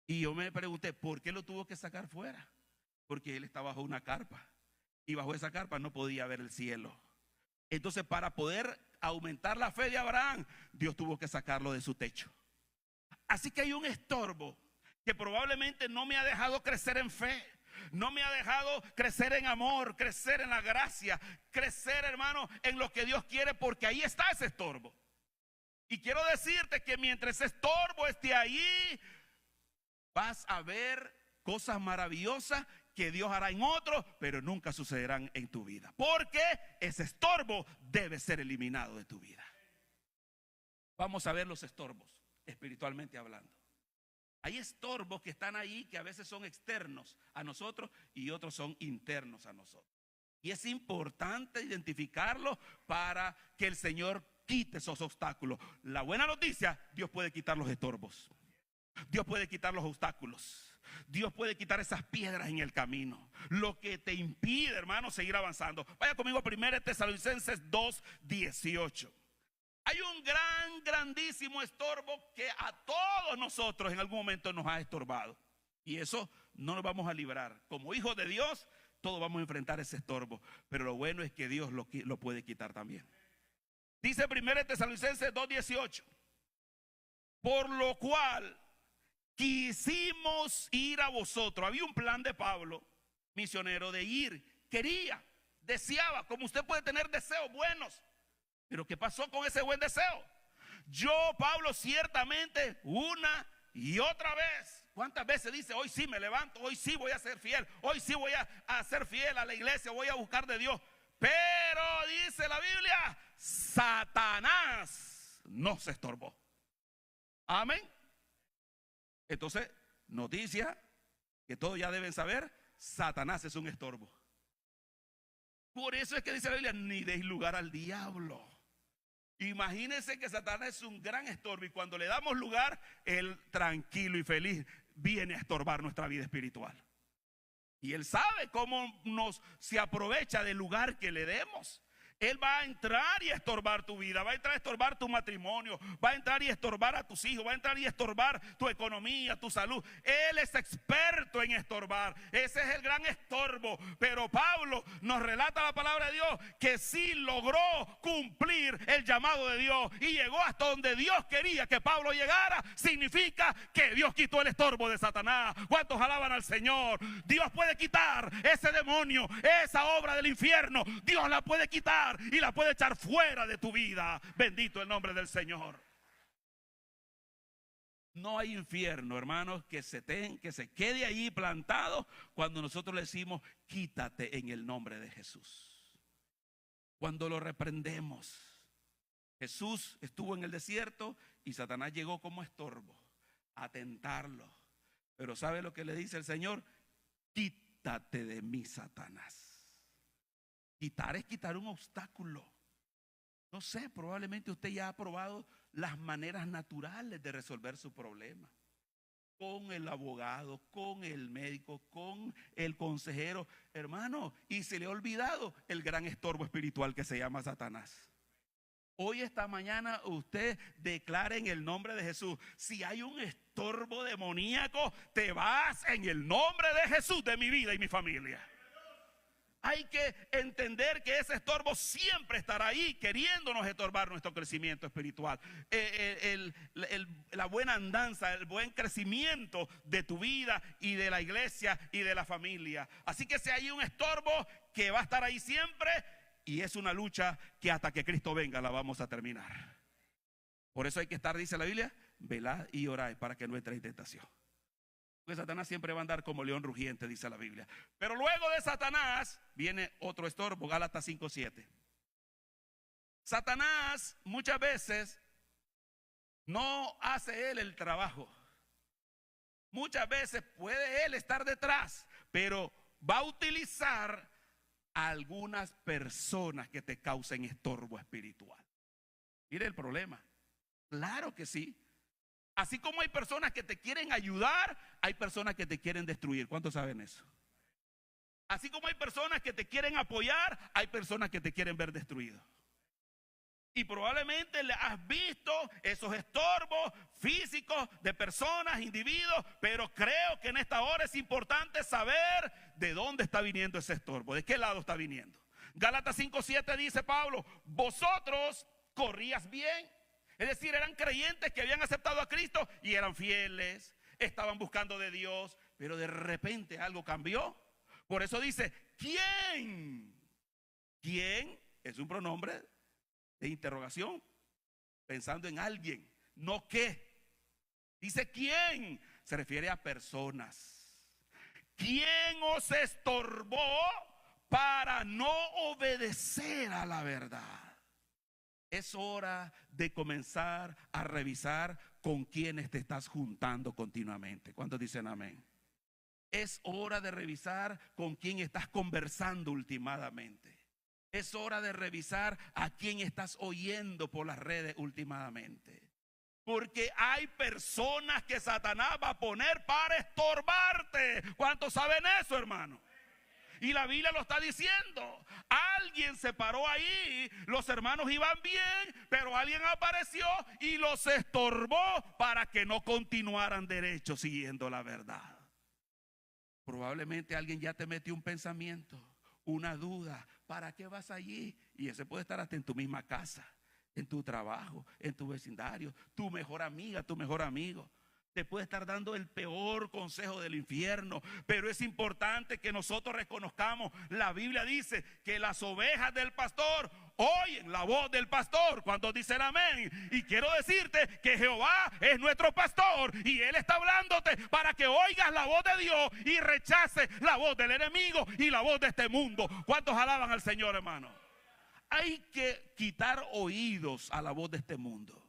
Y yo me pregunté, ¿por qué lo tuvo que sacar fuera? Porque él está bajo una carpa y bajo esa carpa no podía ver el cielo. Entonces, para poder aumentar la fe de Abraham, Dios tuvo que sacarlo de su techo. Así que hay un estorbo que probablemente no me ha dejado crecer en fe, no me ha dejado crecer en amor, crecer en la gracia, crecer, hermano, en lo que Dios quiere, porque ahí está ese estorbo. Y quiero decirte que mientras ese estorbo esté ahí, vas a ver cosas maravillosas que Dios hará en otros, pero nunca sucederán en tu vida, porque ese estorbo debe ser eliminado de tu vida. Vamos a ver los estorbos, espiritualmente hablando. Hay estorbos que están ahí, que a veces son externos a nosotros y otros son internos a nosotros. Y es importante identificarlos para que el Señor quite esos obstáculos. La buena noticia: Dios puede quitar los estorbos, Dios puede quitar los obstáculos, Dios puede quitar esas piedras en el camino, lo que te impide, hermano, seguir avanzando. Vaya conmigo a 1 Tesalonicenses 2:18. Hay un grandísimo estorbo que a todos nosotros en algún momento nos ha estorbado, y eso no nos vamos a librar. Como hijos de Dios, todos vamos a enfrentar ese estorbo, pero lo bueno es que Dios lo puede quitar también. Dice 1 Tesalonicenses 2:18: por lo cual quisimos ir a vosotros. Había un plan de Pablo, misionero, de ir. Quería, deseaba, como usted puede tener deseos buenos. Pero ¿qué pasó con ese buen deseo? Yo, Pablo, ciertamente una y otra vez. ¿Cuántas veces dice: hoy sí me levanto, hoy sí voy a ser fiel, hoy sí voy a ser fiel a la iglesia, voy a buscar de Dios? Pero dice la Biblia, Satanás no se estorbó. Amén. Entonces, noticia que todos ya deben saber: Satanás es un estorbo. Por eso es que dice la Biblia: ni deis lugar al diablo. Imagínense que Satanás es un gran estorbo, y cuando le damos lugar, él, tranquilo y feliz, viene a estorbar nuestra vida espiritual. Y él sabe cómo se aprovecha del lugar que le demos. Él va a entrar y estorbar tu vida, va a entrar y estorbar tu matrimonio, va a entrar y estorbar a tus hijos, va a entrar y estorbar tu economía, tu salud. Él es experto en estorbar, ese es el gran estorbo. Pero Pablo nos relata la palabra de Dios que sí logró cumplir el llamado de Dios y llegó hasta donde Dios quería que Pablo llegara. Significa que Dios quitó el estorbo de Satanás. ¿Cuántos alaban al Señor? Dios puede quitar ese demonio, esa obra del infierno. Dios la puede quitar y la puede echar fuera de tu vida. Bendito el nombre del Señor. No hay infierno, hermanos, que se quede allí plantado cuando nosotros le decimos: quítate en el nombre de Jesús. Cuando lo reprendemos. Jesús estuvo en el desierto y Satanás llegó como estorbo a tentarlo. Pero ¿sabe lo que le dice el Señor? Quítate de mí, Satanás. Quitar es quitar un obstáculo. No sé, probablemente usted ya ha probado las maneras naturales de resolver su problema. Con el abogado, con el médico, con el consejero, hermano, y se le ha olvidado el gran estorbo espiritual que se llama Satanás. Hoy, esta mañana, usted declara en el nombre de Jesús: si hay un estorbo demoníaco, te vas en el nombre de Jesús de mi vida y mi familia. Hay que entender que ese estorbo siempre estará ahí, queriéndonos estorbar nuestro crecimiento espiritual, la buena andanza, el buen crecimiento de tu vida y de la iglesia y de la familia. Así que si hay un estorbo que va a estar ahí siempre, y es una lucha que hasta que Cristo venga la vamos a terminar. Por eso hay que estar, dice la Biblia, velad y orad para que no entre en tentación. Porque Satanás siempre va a andar como león rugiente, dice la Biblia. Pero luego de Satanás viene otro estorbo, Gálatas 5:7. Satanás muchas veces no hace él el trabajo. Muchas veces puede él estar detrás, pero va a utilizar a algunas personas que te causen estorbo espiritual. Mire el problema. Claro que sí. Así como hay personas que te quieren ayudar, hay personas que te quieren destruir. ¿Cuántos saben eso? Así como hay personas que te quieren apoyar, hay personas que te quieren ver destruido. Y probablemente le has visto esos estorbos físicos de personas, individuos, pero creo que en esta hora es importante saber de dónde está viniendo ese estorbo, de qué lado está viniendo. Gálatas 5:7 dice Pablo: vosotros corrías bien. Es decir, eran creyentes que habían aceptado a Cristo y eran fieles, estaban buscando de Dios, pero de repente algo cambió. Por eso dice, ¿quién? ¿Quién? Es un pronombre de interrogación, pensando en alguien, no qué. Dice quién, se refiere a personas. ¿Quién os estorbó para no obedecer a la verdad? Es hora de comenzar a revisar con quiénes te estás juntando continuamente. ¿Cuántos dicen amén? Es hora de revisar con quién estás conversando últimamente. Es hora de revisar a quién estás oyendo por las redes últimamente. Porque hay personas que Satanás va a poner para estorbarte. ¿Cuántos saben eso, hermano? Y la Biblia lo está diciendo. Alguien se paró ahí, los hermanos iban bien, pero alguien apareció y los estorbó para que no continuaran derecho siguiendo la verdad. Probablemente alguien ya te metió un pensamiento, una duda. ¿Para qué vas allí? Y ese puede estar hasta en tu misma casa, en tu trabajo, en tu vecindario, tu mejor amiga, tu mejor amigo. Te puede estar dando el peor consejo del infierno, pero es importante que nosotros reconozcamos. La Biblia dice que las ovejas del pastor oyen la voz del pastor. Cuando dicen amén. Y quiero decirte que Jehová es nuestro pastor y Él está hablándote para que oigas la voz de Dios y rechaces la voz del enemigo y la voz de este mundo. ¿Cuántos alaban al Señor, hermano? Hay que quitar oídos a la voz de este mundo.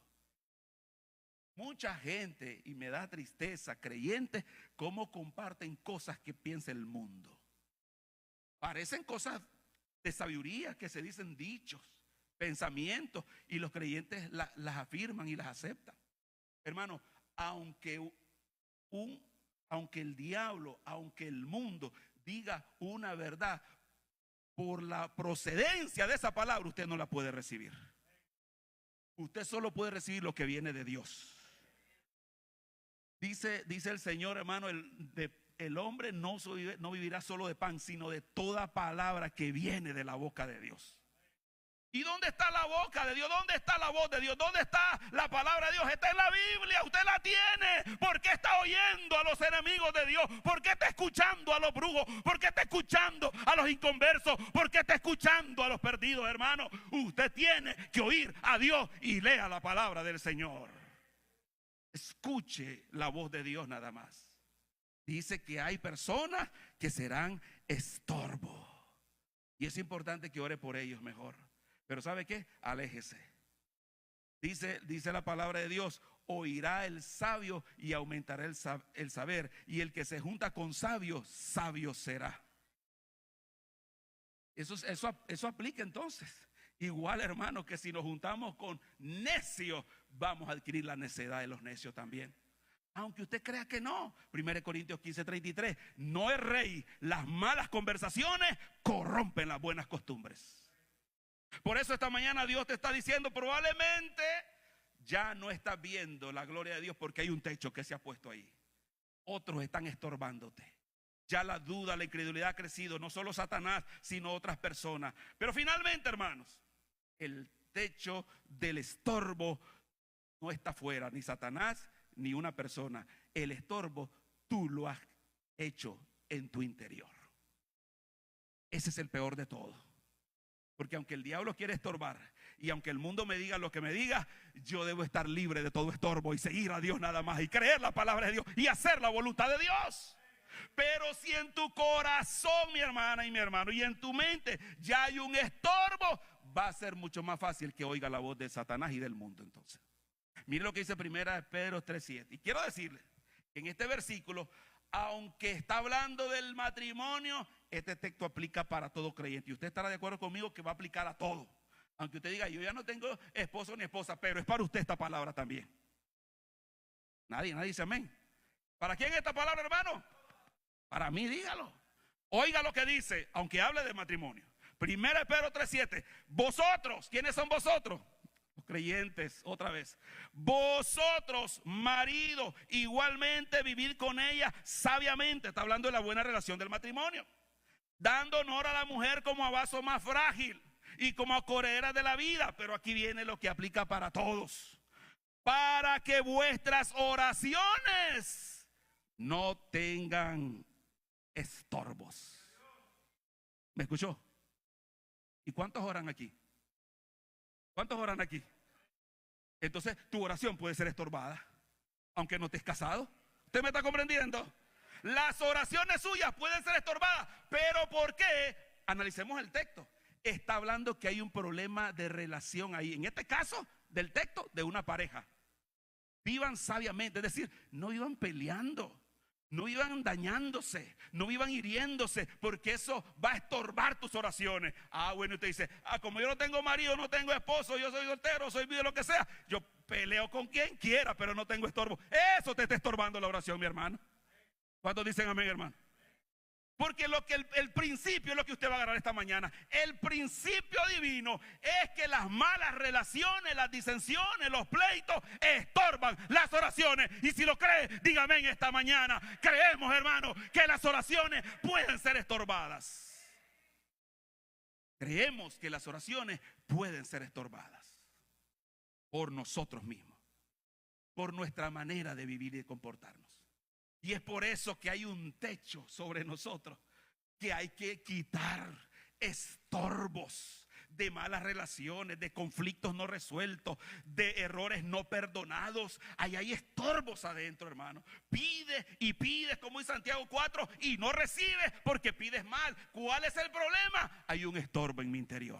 Mucha gente, y me da tristeza, creyentes, cómo comparten cosas que piensa el mundo. Parecen cosas de sabiduría que se dicen dichos, pensamientos, y los creyentes las afirman y las aceptan. Hermano, aunque el diablo, aunque el mundo diga una verdad, por la procedencia de esa palabra usted no la puede recibir. Usted solo puede recibir lo que viene de Dios. Dice el Señor, hermano, el hombre no vivirá solo de pan, sino de toda palabra que viene de la boca de Dios. ¿Y dónde está la boca de Dios? ¿Dónde está la voz de Dios? ¿Dónde está la palabra de Dios? Está en la Biblia, usted la tiene. ¿Por qué está oyendo a los enemigos de Dios? ¿Por qué está escuchando a los brujos? ¿Por qué está escuchando a los inconversos? ¿Por qué está escuchando a los perdidos, hermano? Usted tiene que oír a Dios y lea la palabra del Señor. Escuche la voz de Dios nada más. Dice que hay personas que serán estorbo. Y es importante que ore por ellos mejor. Pero ¿sabe qué? Aléjese. Dice la palabra de Dios: oirá el sabio y aumentará el saber. Y el que se junta con sabios, sabio será. Eso aplica entonces. Igual, hermano, que si nos juntamos con necios, vamos a adquirir la necedad de los necios también. Aunque usted crea que no. 1 Corintios 15:33. No es rey. Las malas conversaciones corrompen las buenas costumbres. Por eso esta mañana Dios te está diciendo, probablemente ya no estás viendo la gloria de Dios porque hay un techo que se ha puesto ahí. Otros están estorbándote. Ya la duda, la incredulidad ha crecido. No solo Satanás, sino otras personas. Pero finalmente, hermanos, el techo del estorbo no está fuera, ni Satanás ni una persona. El estorbo tú lo has hecho en tu interior. Ese es el peor de todo. Porque aunque el diablo quiere estorbar y aunque el mundo me diga lo que me diga, yo debo estar libre de todo estorbo y seguir a Dios nada más y creer la palabra de Dios y hacer la voluntad de Dios. Pero si en tu corazón, mi hermana y mi hermano, y en tu mente ya hay un estorbo, va a ser mucho más fácil que oiga la voz de Satanás y del mundo. Entonces, mire lo que dice 1 Pedro 3:7. Y quiero decirle que en este versículo, aunque está hablando del matrimonio, este texto aplica para todo creyente. Y usted estará de acuerdo conmigo que va a aplicar a todo. Aunque usted diga, yo ya no tengo esposo ni esposa, pero es para usted esta palabra también. Nadie dice amén. ¿Para quién esta palabra, hermano? Para mí, dígalo. Oiga lo que dice, aunque hable de matrimonio. 1 Pedro 3:7. Vosotros, ¿quiénes son vosotros? Los creyentes, otra vez. Vosotros, marido, igualmente vivid con ella sabiamente. Está hablando de la buena relación del matrimonio. Dando honor a la mujer como a vaso más frágil y como a corredera de la vida. Pero aquí viene lo que aplica para todos. Para que vuestras oraciones no tengan estorbos. ¿Me escuchó? ¿Y cuántos oran aquí? ¿Cuántos oran aquí? Entonces tu oración puede ser estorbada, aunque no estés casado. ¿Usted me está comprendiendo? Las oraciones suyas pueden ser estorbadas. ¿Pero por qué? Analicemos el texto. Está hablando que hay un problema de relación ahí. En este caso, del texto, de una pareja. Vivan sabiamente, es decir, no vivan peleando. No vivan dañándose, no vivan hiriéndose, porque eso va a estorbar tus oraciones. Bueno, usted dice, como yo no tengo marido, no tengo esposo, yo soy soltero, soy viudo, lo que sea, yo peleo con quien quiera, pero no tengo estorbo. Eso te está estorbando la oración, mi hermano. ¿Cuántos dicen amén, hermano? Porque el principio es lo que usted va a agarrar esta mañana. El principio divino es que las malas relaciones, las disensiones, los pleitos estorban las oraciones. Y si lo cree, dígame en esta mañana. Creemos, hermano, que las oraciones pueden ser estorbadas. Creemos que las oraciones pueden ser estorbadas por nosotros mismos, por nuestra manera de vivir y de comportarnos. Y es por eso que hay un techo sobre nosotros, que hay que quitar estorbos de malas relaciones, de conflictos no resueltos, de errores no perdonados. Ahí hay estorbos adentro, hermano. Pide y pides, como en Santiago 4, y no recibes porque pides mal. ¿Cuál es el problema? Hay un estorbo en mi interior.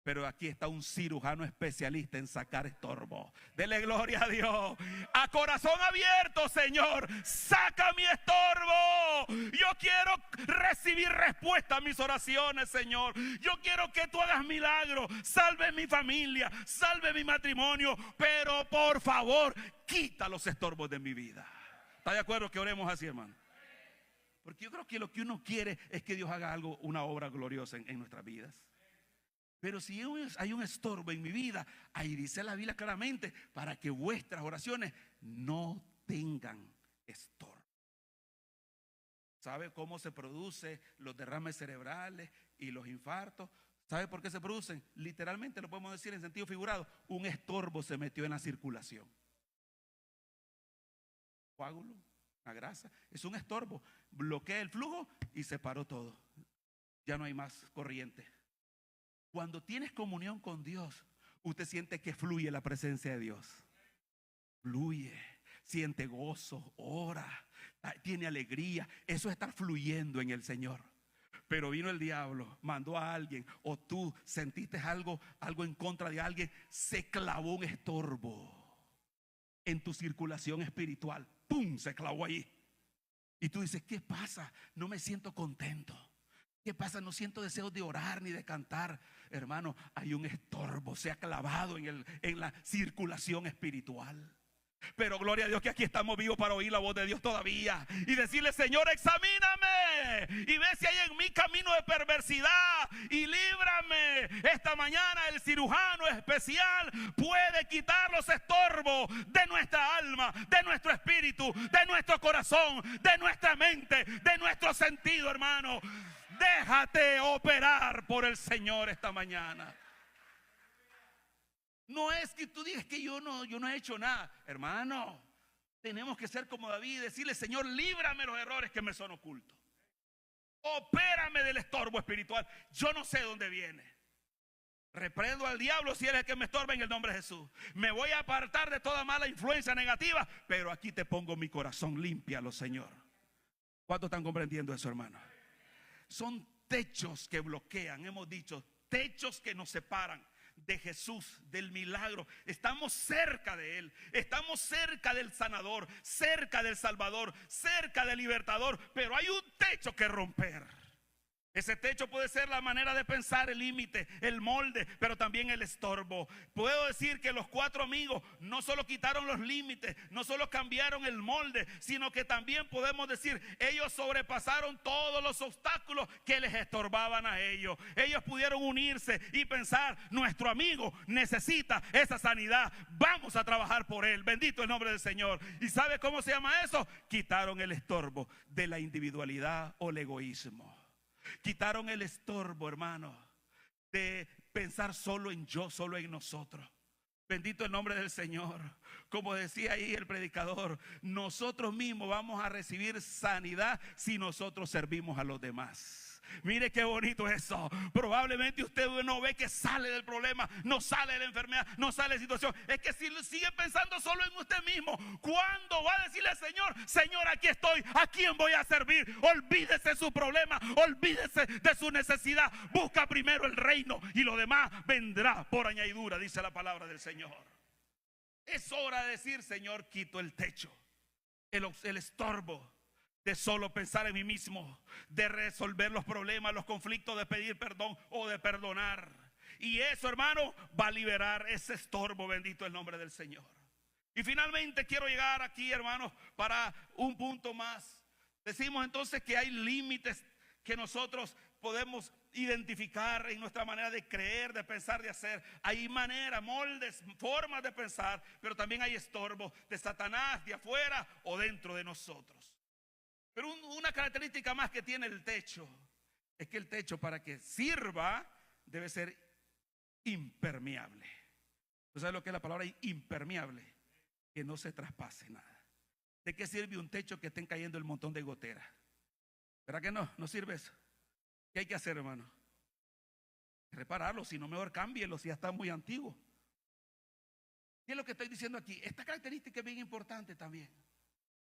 Pero aquí está un cirujano especialista en sacar estorbo. Dele gloria a Dios. A corazón abierto, Señor, saca mi estorbo. Yo quiero recibir respuesta a mis oraciones, Señor. Yo quiero que tú hagas milagros. Salve mi familia, salve mi matrimonio. Pero por favor, quita los estorbos de mi vida. ¿Está de acuerdo que oremos así, hermano? Porque yo creo que lo que uno quiere es que Dios haga algo, una obra gloriosa en nuestras vidas. Pero si hay un estorbo en mi vida, ahí dice la Biblia claramente, para que vuestras oraciones no tengan estorbo. ¿Sabe cómo se producen los derrames cerebrales y los infartos? ¿Sabe por qué se producen? Literalmente lo podemos decir en sentido figurado. Un estorbo se metió en la circulación. Coágulo, la grasa, es un estorbo. Bloquea el flujo y se paró todo. Ya no hay más corriente. Cuando tienes comunión con Dios, usted siente que fluye la presencia de Dios. Fluye, siente gozo, ora, tiene alegría. Eso es estar fluyendo en el Señor. Pero vino el diablo, mandó a alguien, o tú sentiste algo en contra de alguien, se clavó un estorbo en tu circulación espiritual. ¡Pum! Se clavó ahí. Y tú dices, ¿qué pasa? No me siento contento. ¿Qué pasa? No siento deseos de orar ni de cantar. Hermano, hay un estorbo, se ha clavado en la circulación espiritual. Pero gloria a Dios que aquí estamos vivos para oír la voz de Dios todavía y decirle, Señor, examíname y ve si hay en mí camino de perversidad y líbrame. Esta mañana el cirujano especial puede quitar los estorbos de nuestra alma, de nuestro espíritu, de nuestro corazón, de nuestra mente, de nuestro sentido, hermano. Déjate operar por el Señor esta mañana. No es que tú digas que yo no he hecho nada. Hermano, tenemos que ser como David y decirle, Señor, líbrame los errores que me son ocultos. Opérame del estorbo espiritual. Yo no sé dónde viene. Reprendo al diablo si eres el que me estorba en el nombre de Jesús. Me voy a apartar de toda mala influencia negativa, pero aquí te pongo mi corazón, límpialo, Señor. ¿Cuántos están comprendiendo eso, hermano? Son techos que bloquean, hemos dicho, techos que nos separan de Jesús, del milagro. Estamos cerca de Él, estamos cerca del sanador, cerca del salvador, cerca del libertador, pero hay un techo que romper. Ese techo puede ser la manera de pensar, el límite, el molde, pero también el estorbo. Puedo decir que los 4 amigos no solo quitaron los límites, no solo cambiaron el molde, sino que también podemos decir, ellos sobrepasaron todos los obstáculos que les estorbaban a ellos. Ellos pudieron unirse y pensar, nuestro amigo necesita esa sanidad, vamos a trabajar por él. Bendito el nombre del Señor. ¿Y sabe cómo se llama eso? Quitaron el estorbo de la individualidad o el egoísmo. Quitaron el estorbo, hermano, de pensar solo en yo, solo en nosotros. Bendito el nombre del Señor. Como decía ahí el predicador, nosotros mismos vamos a recibir sanidad si nosotros servimos a los demás. Mire qué bonito eso. Probablemente usted no ve que sale del problema, no sale de la enfermedad, no sale de la situación. Es que si sigue pensando solo en usted mismo, ¿cuándo va a decirle al Señor, Señor, aquí estoy, a quién voy a servir? Olvídese de su problema, olvídese de su necesidad. Busca primero el reino y lo demás vendrá por añadidura, dice la palabra del Señor. Es hora de decir, Señor, quito el techo, el estorbo de solo pensar en mí mismo, de resolver los problemas, los conflictos, de pedir perdón o de perdonar. Y eso, hermano, va a liberar ese estorbo. Bendito el nombre del Señor. Y finalmente quiero llegar aquí, hermanos, para un punto más. Decimos entonces que hay límites que nosotros podemos identificar en nuestra manera de creer, de pensar, de hacer. Hay maneras, moldes, formas de pensar, pero también hay estorbos de Satanás, de afuera o dentro de nosotros. Pero una característica más que tiene el techo es que el techo, para que sirva, debe ser impermeable. ¿Tú sabes lo que es la palabra impermeable? Que no se traspase nada. ¿De qué sirve un techo que estén cayendo el montón de goteras? ¿Verdad que no? No sirve eso. ¿Qué hay que hacer, hermano? Repararlo, si no, mejor cámbielo si ya está muy antiguo. ¿Qué es lo que estoy diciendo aquí? Esta característica es bien importante también.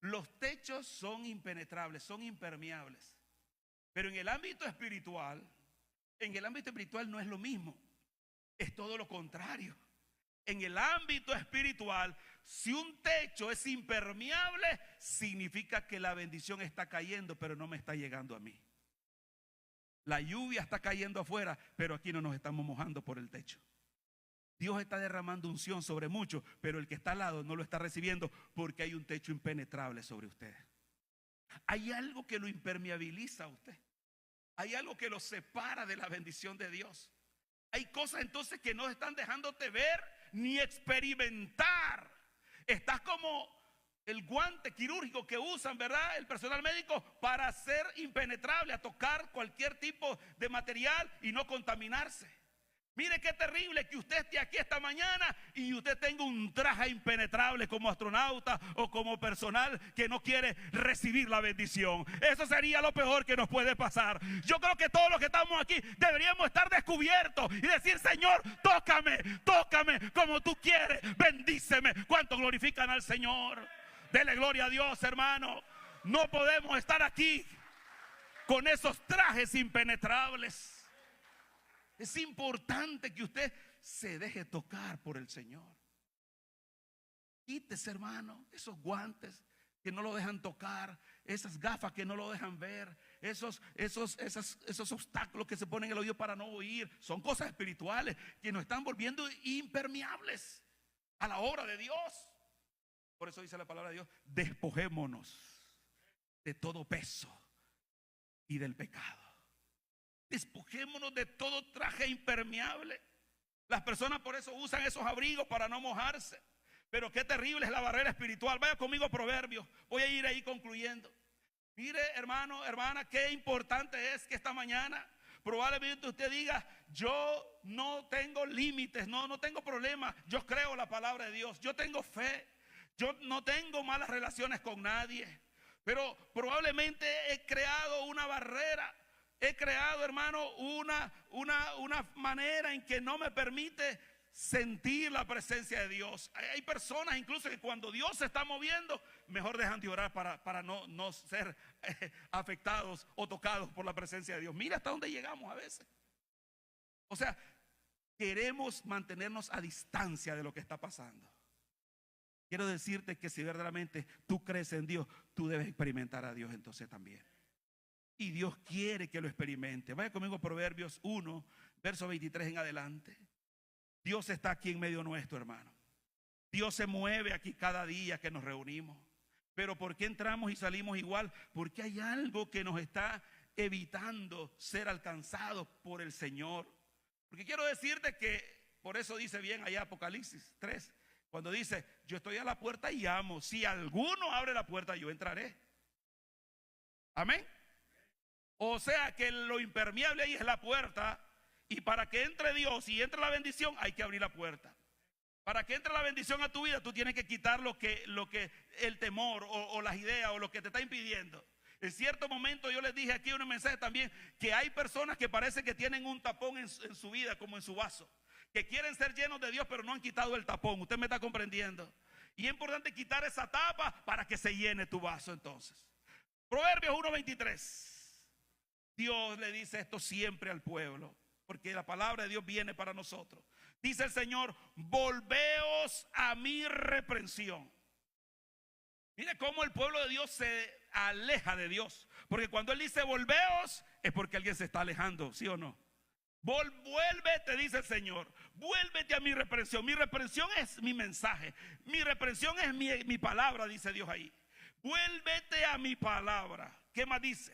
Los techos son impenetrables, son impermeables. Pero en el ámbito espiritual no es lo mismo. Es todo lo contrario. En el ámbito espiritual, si un techo es impermeable, significa que la bendición está cayendo, pero no me está llegando a mí. La lluvia está cayendo afuera, pero aquí no nos estamos mojando por el techo. Dios está derramando unción sobre muchos, pero el que está al lado no lo está recibiendo porque hay un techo impenetrable sobre usted. Hay algo que lo impermeabiliza a usted. Hay algo que lo separa de la bendición de Dios. Hay cosas entonces que no están dejándote ver ni experimentar. Estás como el guante quirúrgico que usan, ¿verdad? El personal médico para ser impenetrable, a tocar cualquier tipo de material y no contaminarse. Mire qué terrible que usted esté aquí esta mañana y usted tenga un traje impenetrable como astronauta o como personal que no quiere recibir la bendición. Eso sería lo peor que nos puede pasar. Yo creo que todos los que estamos aquí deberíamos estar descubiertos y decir, Señor, tócame, tócame como tú quieres, bendíceme. ¿Cuántos glorifican al Señor? Dele gloria a Dios, hermano. No podemos estar aquí con esos trajes impenetrables. Es importante que usted se deje tocar por el Señor. Quítese, hermano, esos guantes que no lo dejan tocar, esas gafas que no lo dejan ver, esos obstáculos que se ponen en el oído para no oír. Son cosas espirituales que nos están volviendo impermeables a la obra de Dios. Por eso dice la palabra de Dios, despojémonos de todo peso y del pecado. Despojémonos de todo traje impermeable. Las personas por eso usan esos abrigos para no mojarse. Pero qué terrible es la barrera espiritual. Vaya conmigo a Proverbios. Voy a ir ahí concluyendo. Mire, hermano, hermana, qué importante es que esta mañana probablemente usted diga, yo no tengo límites, no tengo problemas. Yo creo la palabra de Dios, yo tengo fe, yo no tengo malas relaciones con nadie. Pero probablemente he creado una barrera he creado, hermano, una manera en que no me permite sentir la presencia de Dios. Hay personas incluso que cuando Dios se está moviendo, mejor dejan de orar para no ser afectados o tocados por la presencia de Dios. Mira hasta dónde llegamos a veces. O sea, queremos mantenernos a distancia de lo que está pasando. Quiero decirte que si verdaderamente tú crees en Dios, tú debes experimentar a Dios entonces también. Y Dios quiere que lo experimente. Vaya conmigo a Proverbios 1, verso 23 en adelante. Dios está aquí en medio nuestro, hermano. Dios se mueve aquí cada día que nos reunimos. Pero ¿por qué entramos y salimos igual? Porque hay algo que nos está evitando ser alcanzados por el Señor. Porque quiero decirte que, por eso dice bien allá Apocalipsis 3, cuando dice, yo estoy a la puerta y llamo. Si alguno abre la puerta, yo entraré. Amén. O sea que lo impermeable ahí es la puerta. Y para que entre Dios y entre la bendición, hay que abrir la puerta. Para que entre la bendición a tu vida, tú tienes que quitar lo que el temor o las ideas o lo que te está impidiendo. En cierto momento yo les dije aquí en un mensaje también que hay personas que parece que tienen un tapón en su vida, como en su vaso, que quieren ser llenos de Dios pero no han quitado el tapón. Usted me está comprendiendo. Y es importante quitar esa tapa para que se llene tu vaso entonces. Proverbios 1:23. Dios le dice esto siempre al pueblo, porque la palabra de Dios viene para nosotros. Dice el Señor, volveos a mi reprensión. Mire cómo el pueblo de Dios se aleja de Dios. Porque cuando Él dice volveos, es porque alguien se está alejando, ¿sí o no? Vuélvete, dice el Señor, vuélvete a mi reprensión. Mi reprensión es mi mensaje. Mi reprensión es mi palabra, dice Dios ahí. Vuélvete a mi palabra. ¿Qué más dice?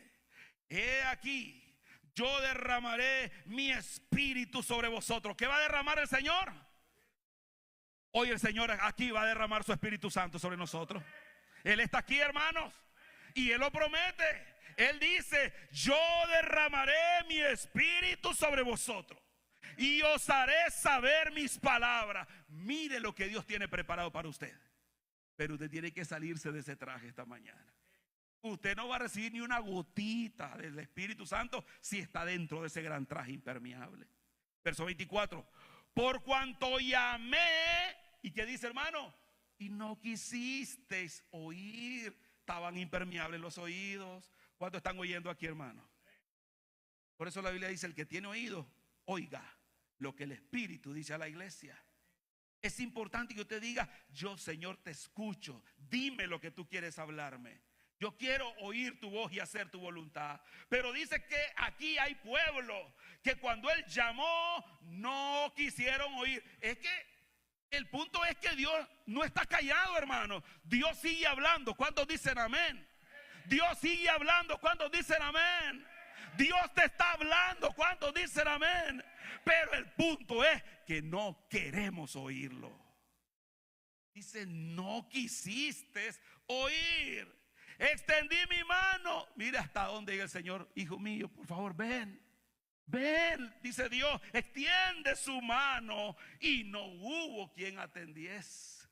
He aquí, yo derramaré mi espíritu sobre vosotros. ¿Qué va a derramar el Señor? Hoy el Señor aquí va a derramar su Espíritu Santo sobre nosotros. Él está aquí, hermanos, y Él lo promete. Él dice, yo derramaré mi espíritu sobre vosotros y os haré saber mis palabras. Mire lo que Dios tiene preparado para usted. Pero usted tiene que salirse de ese traje esta mañana. Usted no va a recibir ni una gotita del Espíritu Santo si está dentro de ese gran traje impermeable. Verso 24. Por cuanto llamé, ¿y qué dice, hermano? Y no quisisteis oír. Estaban impermeables los oídos. ¿Cuántos están oyendo aquí, hermano? Por eso la Biblia dice, el que tiene oído, oiga lo que el Espíritu dice a la iglesia. Es importante que usted diga, yo, Señor, te escucho. Dime lo que tú quieres hablarme. Yo quiero oír tu voz y hacer tu voluntad. Pero dice que aquí hay pueblo que cuando Él llamó no quisieron oír. Es que el punto es que Dios no está callado, hermano. Dios sigue hablando. ¿Cuántos dicen amén? Dios sigue hablando. ¿Cuántos dicen amén? Dios te está hablando. ¿Cuántos dicen amén? Pero el punto es que no queremos oírlo. Dice, no quisiste oír. Extendí mi mano. Mira hasta dónde llega el Señor. Hijo mío, por favor, ven. Ven, dice Dios, extiende su mano. Y no hubo quien atendiese.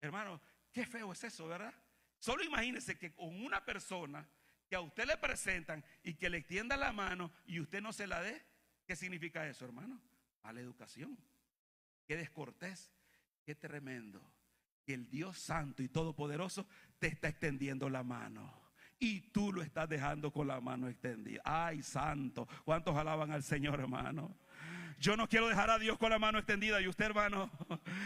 Hermano, qué feo es eso, ¿verdad? Solo imagínese que con una persona que a usted le presentan y que le extienda la mano y usted no se la dé. ¿Qué significa eso, hermano? Mala educación. Qué descortés, qué tremendo. Que el Dios Santo y Todopoderoso te está extendiendo la mano y tú lo estás dejando con la mano extendida. Ay, santo. ¿Cuántos alaban al Señor, hermano? Yo no quiero dejar a Dios con la mano extendida. ¿Y usted, hermano?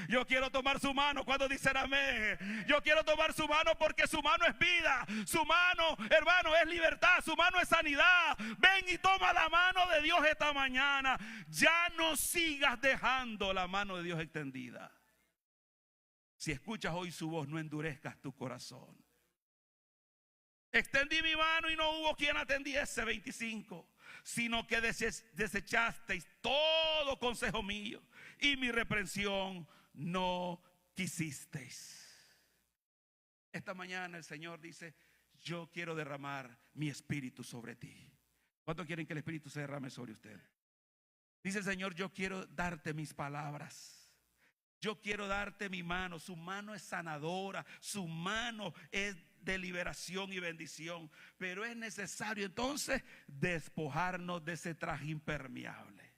Yo quiero tomar su mano. ¿Cuándo dicen amén? Yo quiero tomar su mano porque su mano es vida. Su mano, hermano, es libertad. Su mano es sanidad. Ven y toma la mano de Dios esta mañana. Ya no sigas dejando la mano de Dios extendida. Si escuchas hoy su voz, no endurezcas tu corazón. Extendí mi mano y no hubo quien atendiese, 25. Sino que desechasteis todo consejo mío y mi reprensión no quisisteis. Esta mañana el Señor dice, yo quiero derramar mi espíritu sobre ti. ¿Cuántos quieren que el espíritu se derrame sobre usted? Dice el Señor, yo quiero darte mis palabras. Yo quiero darte mi mano. Su mano es sanadora. Su mano es de liberación y bendición. Pero es necesario entonces despojarnos de ese traje impermeable,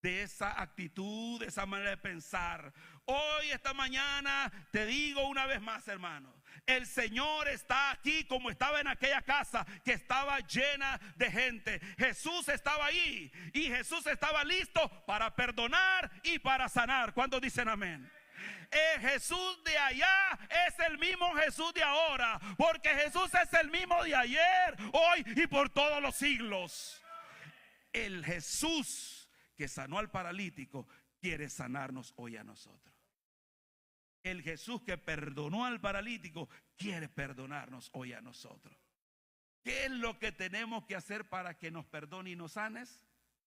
de esa actitud, de esa manera de pensar. Hoy, esta mañana, te digo una vez más, hermano, el Señor está aquí como estaba en aquella casa que estaba llena de gente. Jesús estaba ahí y Jesús estaba listo para perdonar y para sanar. ¿Cuántos dicen amén? El Jesús de allá es el mismo Jesús de ahora, porque Jesús es el mismo de ayer, hoy y por todos los siglos. El Jesús que sanó al paralítico quiere sanarnos hoy a nosotros. El Jesús que perdonó al paralítico quiere perdonarnos hoy a nosotros. ¿Qué es lo que tenemos que hacer para que nos perdone y nos sanes?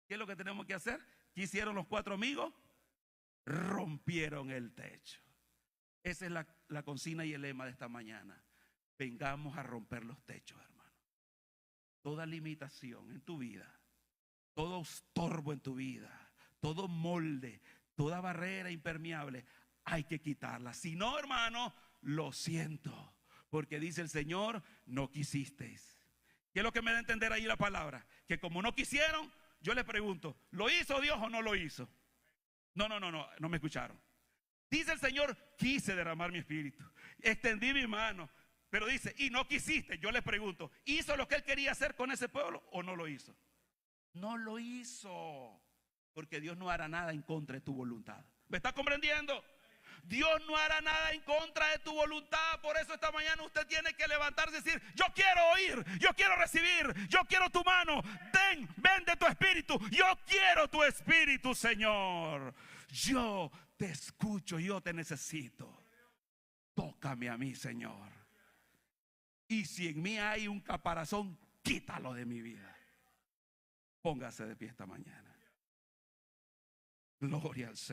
¿Qué es lo que tenemos que hacer? ¿Qué hicieron los 4 amigos? Rompieron el techo. Esa es la consigna y el lema de esta mañana. Vengamos a romper los techos, hermano. Toda limitación en tu vida, todo estorbo en tu vida, todo molde, toda barrera impermeable, hay que quitarla. Si no, hermano, lo siento, porque dice el Señor, no quisisteis. ¿Qué es lo que me da a entender ahí la palabra? Que como no quisieron, yo les pregunto, ¿lo hizo Dios o no lo hizo? No me escucharon. Dice el Señor, quise derramar mi espíritu, extendí mi mano, pero dice, y no quisiste. Yo les pregunto, ¿hizo lo que Él quería hacer con ese pueblo o no lo hizo? No lo hizo, porque Dios no hará nada en contra de tu voluntad. ¿Me está comprendiendo? Dios no hará nada en contra de tu voluntad. Por eso esta mañana usted tiene que levantarse y decir, yo quiero oír, yo quiero recibir, yo quiero tu mano. Ven de tu espíritu. Yo quiero tu espíritu, Señor. Yo te escucho, yo te necesito. Tócame a mí, Señor. Y si en mí hay un caparazón, quítalo de mi vida. Póngase de pie esta mañana. Gloria al Señor.